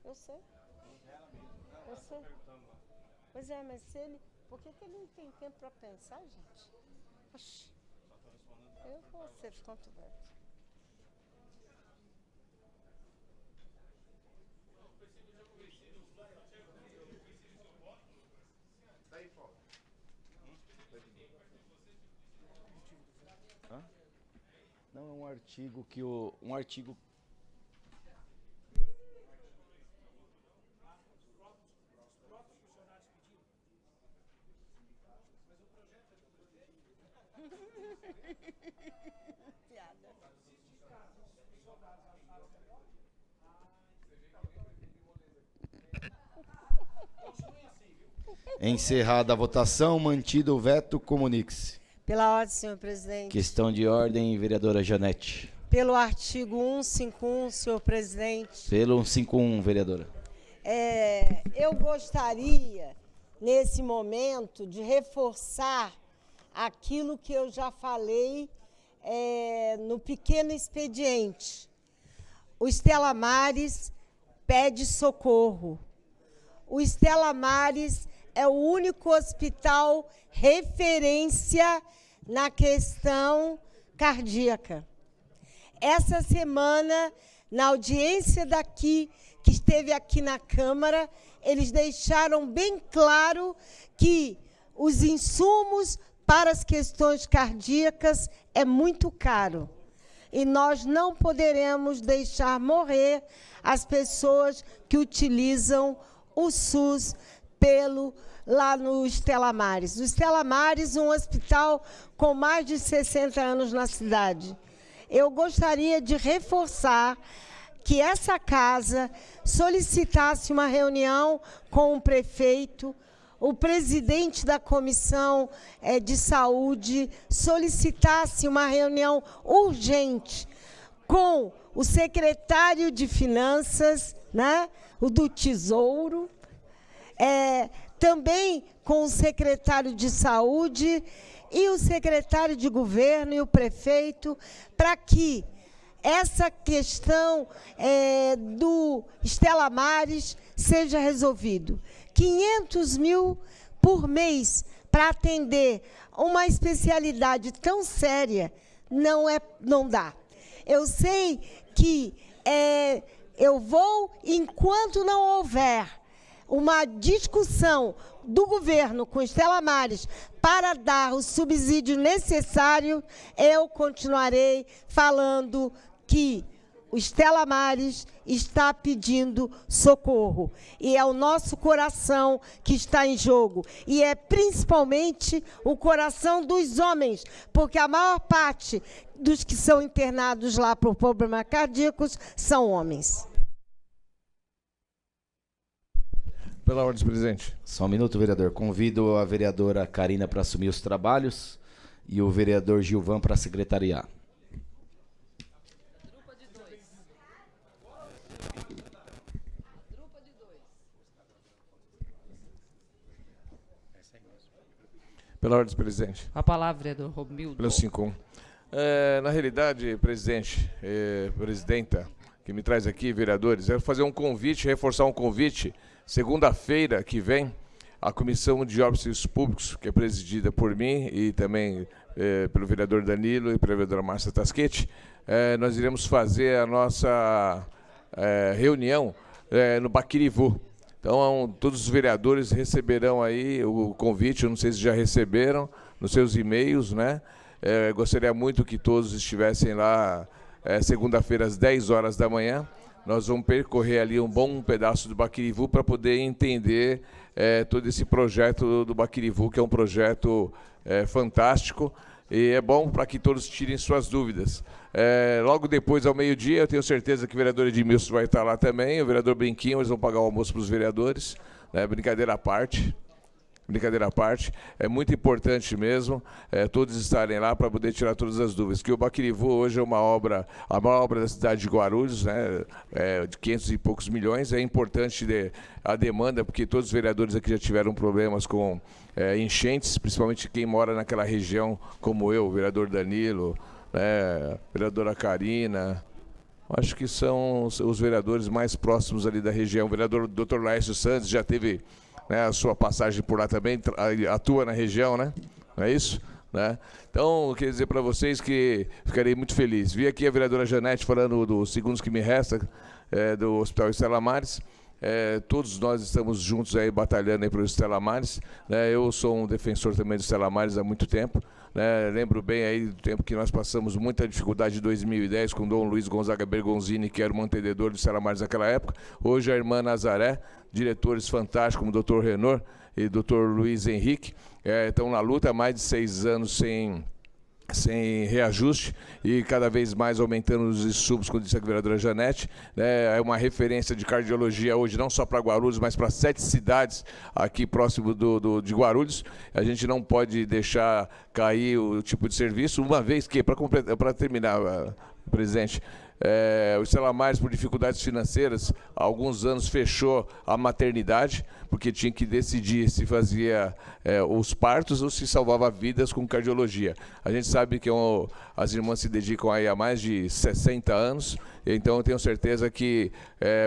Eu sei. Eu sei. Pois é, mas se ele... Por que ele não tem tempo para pensar, gente? Oxi. Eu vou ser descontroverso. Não, é um artigo que o... Um artigo... Encerrada a votação, mantido o veto, comunique-se. Pela ordem, senhor presidente. Questão de ordem, vereadora Janete. Pelo artigo 151, senhor presidente. Pelo 151, vereadora. Eu gostaria, nesse momento, de reforçar aquilo que eu já falei no pequeno expediente. O Stella Maris pede socorro. O Stella Maris é o único hospital referência na questão cardíaca. Essa semana, na audiência que esteve aqui na Câmara, eles deixaram bem claro que os insumos para as questões cardíacas é muito caro. e nós não poderemos deixar morrer as pessoas que utilizam o SUS lá no Stella Maris. O Stella Maris, um hospital com mais de 60 anos na cidade. Eu gostaria de reforçar que essa casa solicitasse uma reunião com o prefeito, o presidente da Comissão de Saúde solicitasse uma reunião urgente com o secretário de Finanças, né, o do Tesouro, também com o secretário de Saúde e o secretário de Governo e o prefeito, para que essa questão do Stella Maris seja resolvido. 500 mil por mês para atender uma especialidade tão séria não dá. Eu sei que eu vou, enquanto não houver uma discussão do governo com Stella Maris para dar o subsídio necessário, eu continuarei falando que o Stella Maris está pedindo socorro. E é o nosso coração que está em jogo. E é principalmente o coração dos homens, porque a maior parte dos que são internados lá por problemas cardíacos são homens. Pela ordem, presidente. Só um minuto, vereador. Convido a vereadora Karina para assumir os trabalhos e o vereador Gilvan para secretariar. Pela ordem, presidente. A palavra, vereador Romildo. Pelo 5-1. Na realidade, presidente, presidenta, que me traz aqui, vereadores, é fazer um convite, reforçar um convite. Segunda-feira que vem, a Comissão de Obras e Serviços Públicos, que é presidida por mim e também pelo vereador Danilo e pela vereadora Márcia Tasquete, nós iremos fazer a nossa reunião no Baquirivu. Então, todos os vereadores receberão aí o convite, eu não sei se já receberam, nos seus e-mails, né? Gostaria muito que todos estivessem lá segunda-feira às 10 horas da manhã. Nós vamos percorrer ali um bom pedaço do Baquirivu para poder entender todo esse projeto do Baquirivu, que é um projeto fantástico e é bom para que todos tirem suas dúvidas. Logo depois, ao meio-dia, eu tenho certeza que o vereador Edmilson vai estar lá também, o vereador Brinquinho, eles vão pagar o almoço para os vereadores, né? Brincadeira à parte. Brincadeira à parte, é muito importante mesmo todos estarem lá para poder tirar todas as dúvidas. Que o Baquirivu hoje é uma obra, a maior obra da cidade de Guarulhos, né, de 500 e poucos milhões. É importante a demanda, porque todos os vereadores aqui já tiveram problemas com enchentes, principalmente quem mora naquela região, como eu, o vereador Danilo, vereadora Karina. Acho que são os vereadores mais próximos ali da região. O vereador Dr. Laércio Santos já teve a sua passagem por lá também, atua na região, né? Não é isso? Né? Então, eu queria dizer para vocês que ficarei muito feliz. Vi aqui a vereadora Janete falando dos segundos que me resta do Hospital Stella Maris. Todos nós estamos juntos aí batalhando aí para o Stella Maris. Eu sou um defensor também do Stella Maris há muito tempo. Lembro bem aí do tempo que nós passamos muita dificuldade em 2010 com o Dom Luiz Gonzaga Bergonzini, que era o mantenedor do Stella Maris naquela época. Hoje a irmã Nazaré, diretores fantásticos como o Dr. Renor e o Dr. Luiz Henrique, estão na luta há mais de 6 anos sem reajuste e cada vez mais aumentando os insumos, como disse a vereadora Janete. É uma referência de cardiologia hoje, não só para Guarulhos, mas para 7 cidades aqui próximo de Guarulhos. A gente não pode deixar cair o tipo de serviço, uma vez que, para terminar, presidente, o Stella Maris, por dificuldades financeiras, há alguns anos fechou a maternidade, porque tinha que decidir se fazia os partos ou se salvava vidas com cardiologia. A gente sabe que as irmãs se dedicam aí há mais de 60 anos, então eu tenho certeza que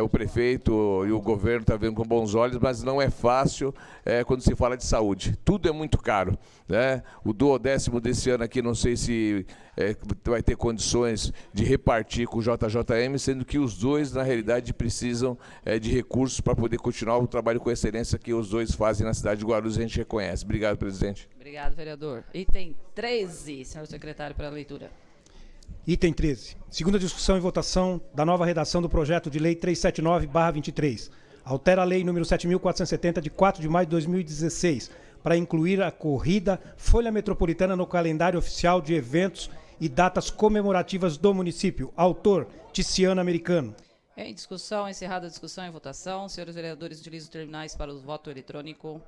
o prefeito e o governo estão vendo com bons olhos, mas não é fácil quando se fala de saúde. Tudo é muito caro, né? O 10º desse ano aqui, não sei se vai ter condições de repartir com o JJM, sendo que os dois, na realidade, precisam de recursos para poder continuar o trabalho com excelência que os dois fazem na cidade de Guarulhos, a gente reconhece. Obrigado, presidente. Obrigado, vereador. Item 13, senhor secretário, para a leitura. Item 13. Segunda discussão e votação da nova redação do projeto de lei 379/23. Altera a lei número 7.470, de 4 de maio de 2016, para incluir a corrida Folha Metropolitana no calendário oficial de eventos e datas comemorativas do município. Autor, Ticiano Americano. Em discussão, encerrada a discussão e votação. Senhores vereadores, utilizem os terminais para o voto eletrônico.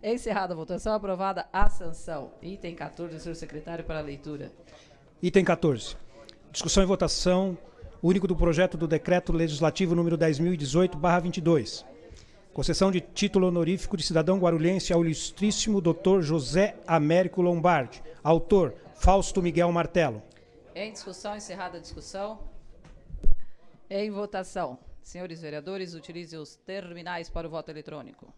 Encerrada a votação, aprovada a sanção. Item 14, senhor secretário, para a leitura. Item 14. Discussão e votação único do projeto do decreto legislativo número 10.018/22. Concessão de título honorífico de cidadão guarulhense ao ilustríssimo Dr. José Américo Lombardi. Autor, Fausto Miguel Martelo. Em discussão, encerrada a discussão. Em votação. Senhores vereadores, utilizem os terminais para o voto eletrônico.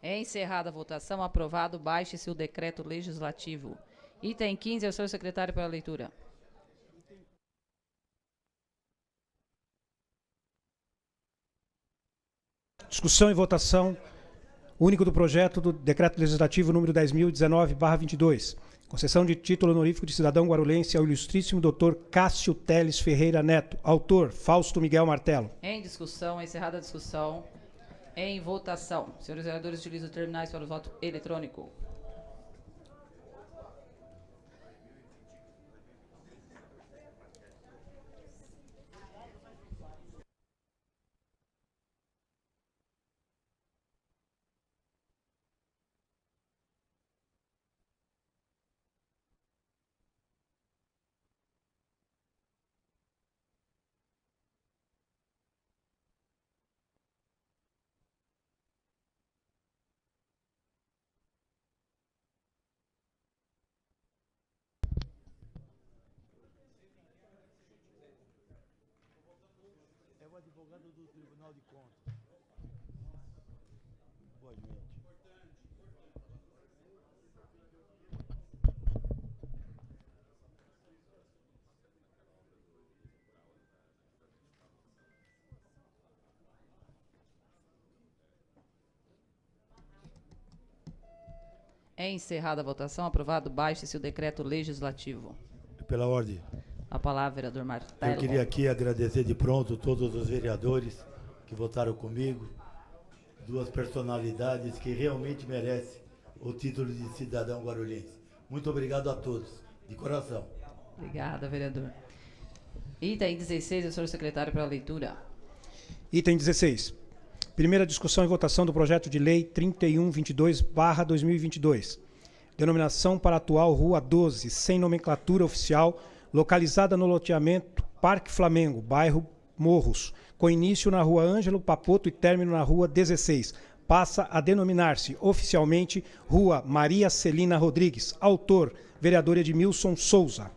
Encerrada a votação, aprovado, baixe-se o decreto legislativo. Item 15, ao senhor secretário para a leitura. Discussão e votação único do projeto do decreto legislativo número 10.019/22. Concessão de título honorífico de cidadão guarulhense ao ilustríssimo Dr. Cássio Teles Ferreira Neto. Autor, Fausto Miguel Martelo. Em discussão, encerrada a discussão. Em votação. Senhores vereadores, utilizem os terminais para o voto eletrônico. É o advogado do Tribunal de Contas. Boa noite. É encerrada a votação, aprovado, baixe-se o decreto legislativo. Pela ordem. A palavra, vereador Martelo. Eu queria aqui agradecer de pronto todos os vereadores que votaram comigo, duas personalidades que realmente merecem o título de cidadão guarulhense. Muito obrigado a todos, de coração. Obrigada, vereador. Item 16, o senhor secretário para a leitura. Item 16. Primeira discussão e votação do projeto de lei 3122/2022. denominação para a atual Rua 12, sem nomenclatura oficial, localizada no loteamento Parque Flamengo, bairro Morros, com início na Rua Ângelo Papoto e término na Rua 16. Passa a denominar-se oficialmente Rua Maria Celina Rodrigues. Autor, vereador Edmilson Souza.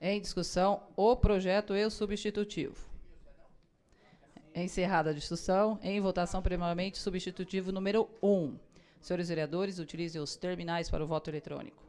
Em discussão, o projeto e o substitutivo. Encerrada a discussão, em votação, primeiramente, substitutivo número 1. Senhores vereadores, utilizem os terminais para o voto eletrônico.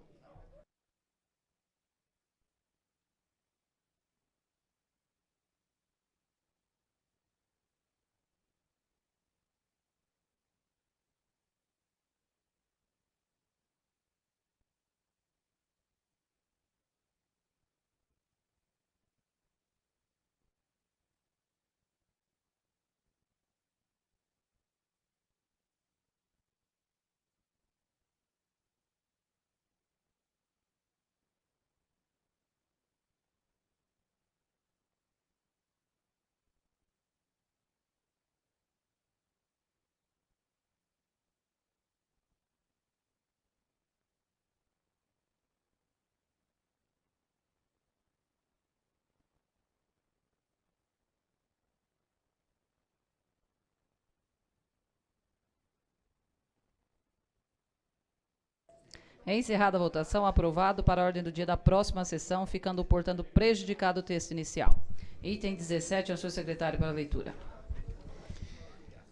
Encerrada a votação, aprovado para a ordem do dia da próxima sessão, ficando, portanto, prejudicado o texto inicial. Item 17, ao senhor secretário para a leitura.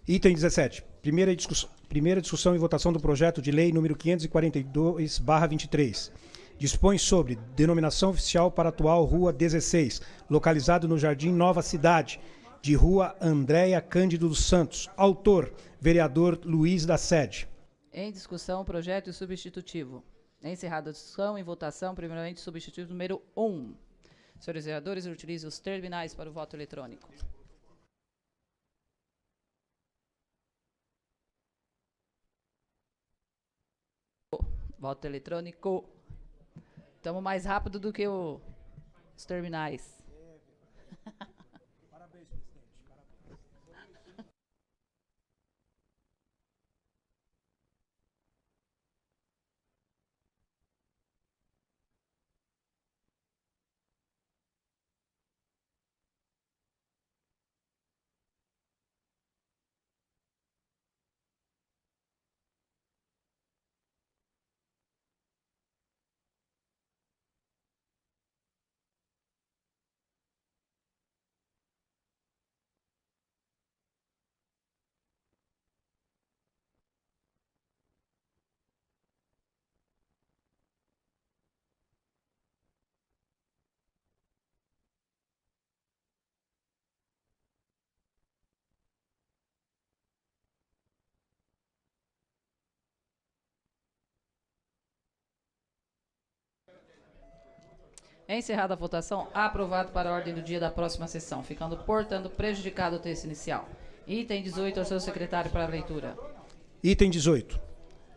Item 17. Primeira discussão e votação do projeto de lei número 542/23. Dispõe sobre denominação oficial para a atual Rua 16, localizado no Jardim Nova Cidade, de Rua Andréia Cândido dos Santos. Autor, vereador Luiz da Sede. Em discussão, projeto e substitutivo. Encerrada a discussão, em votação, primeiramente, substitutivo número 1. Senhores vereadores, utilizem os terminais para o voto eletrônico. Voto eletrônico. Estamos mais rápido do que os terminais. Parabéns, presidente. Encerrada a votação, aprovado para a ordem do dia da próxima sessão, ficando, portanto, prejudicado o texto inicial. Item 18, ao seu secretário para a leitura. Item 18.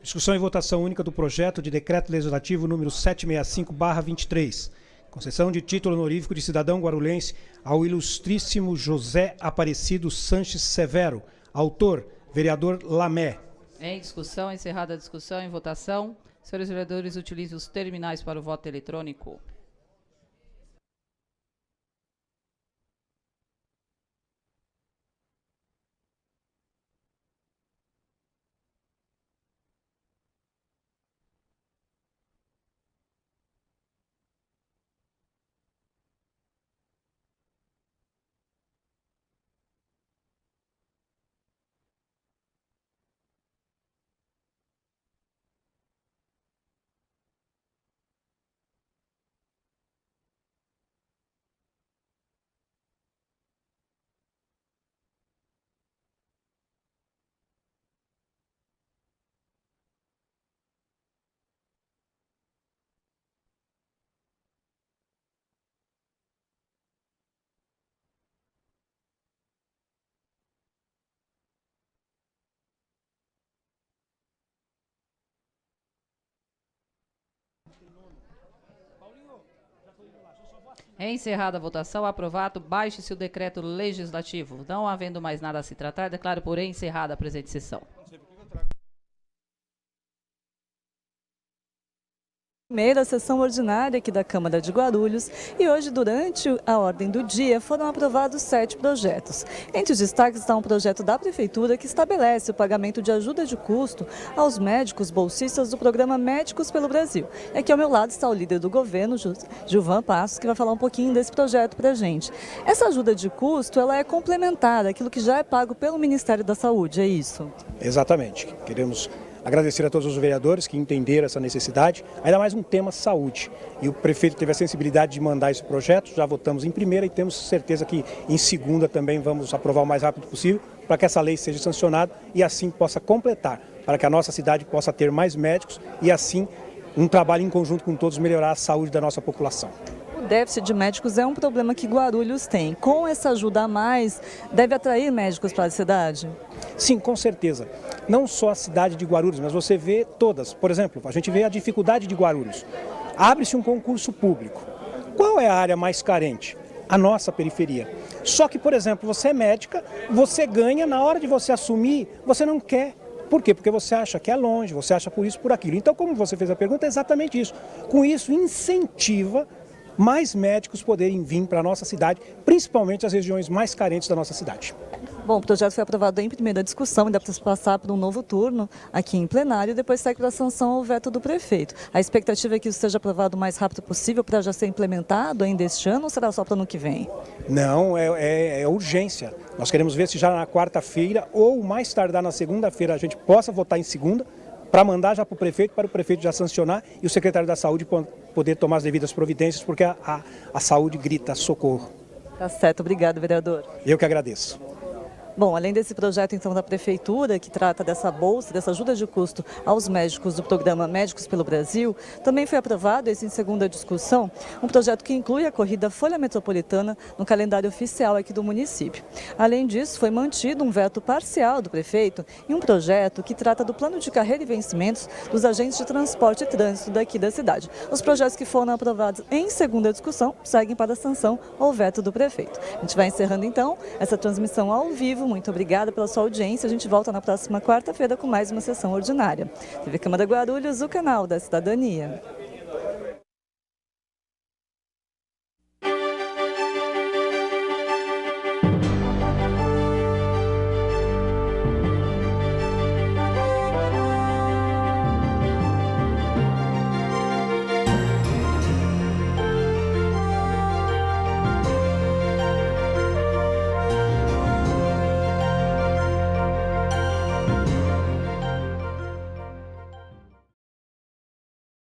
Discussão e votação única do projeto de decreto legislativo número 765/23. Concessão de título honorífico de cidadão guarulhense ao ilustríssimo José Aparecido Sanches Severo. Autor, vereador Lamé. Em discussão, encerrada a discussão, em votação. Senhores vereadores, utilizem os terminais para o voto eletrônico. Encerrada a votação, aprovado, baixe-se o decreto legislativo. Não havendo mais nada a se tratar, declaro por encerrada a presente sessão. Primeira sessão ordinária aqui da Câmara de Guarulhos e hoje, durante a ordem do dia, foram aprovados 7 projetos. Entre os destaques está um projeto da Prefeitura que estabelece o pagamento de ajuda de custo aos médicos bolsistas do programa Médicos pelo Brasil. E aqui ao meu lado está o líder do governo, Gilvan Passos, que vai falar um pouquinho desse projeto para a gente. Essa ajuda de custo ela é complementar àquilo que já é pago pelo Ministério da Saúde, é isso? Exatamente. Queremos agradecer a todos os vereadores que entenderam essa necessidade, ainda mais um tema saúde. E o prefeito teve a sensibilidade de mandar esse projeto, já votamos em primeira e temos certeza que em segunda também vamos aprovar o mais rápido possível para que essa lei seja sancionada e assim possa completar, para que a nossa cidade possa ter mais médicos e assim um trabalho em conjunto com todos melhorar a saúde da nossa população. O déficit de médicos é um problema que Guarulhos tem. Com essa ajuda a mais, deve atrair médicos para a cidade? Sim, com certeza. Não só a cidade de Guarulhos, mas você vê todas. Por exemplo, a gente vê a dificuldade de Guarulhos. Abre-se um concurso público. Qual é a área mais carente? A nossa periferia. Só que, por exemplo, você é médica, você ganha, na hora de você assumir, você não quer. Por quê? Porque você acha que é longe, você acha por isso, por aquilo. Então, como você fez a pergunta, é exatamente isso. Com isso, incentiva mais médicos poderem vir para a nossa cidade, principalmente as regiões mais carentes da nossa cidade. Bom, o projeto foi aprovado em primeira discussão, ainda precisa passar por um novo turno aqui em plenário e depois segue para a sanção ao veto do prefeito. A expectativa é que isso seja aprovado o mais rápido possível para já ser implementado ainda este ano ou será só para o ano que vem? Não, é urgência. Nós queremos ver se já na quarta-feira ou mais tardar na segunda-feira a gente possa votar em segunda, para mandar já para o prefeito já sancionar e o secretário da Saúde poder tomar as devidas providências, porque a saúde grita socorro. Tá certo, obrigado, vereador. Eu que agradeço. Bom, além desse projeto então da Prefeitura, que trata dessa bolsa, dessa ajuda de custo aos médicos do programa Médicos pelo Brasil, também foi aprovado, esse em segunda discussão, um projeto que inclui a corrida Folha Metropolitana no calendário oficial aqui do município. Além disso, foi mantido um veto parcial do prefeito em um projeto que trata do plano de carreira e vencimentos dos agentes de transporte e trânsito daqui da cidade. Os projetos que foram aprovados em segunda discussão seguem para a sanção ou veto do prefeito. A gente vai encerrando então essa transmissão ao vivo. Muito obrigada pela sua audiência. A gente volta na próxima quarta-feira com mais uma sessão ordinária. TV Câmara Guarulhos, o canal da cidadania.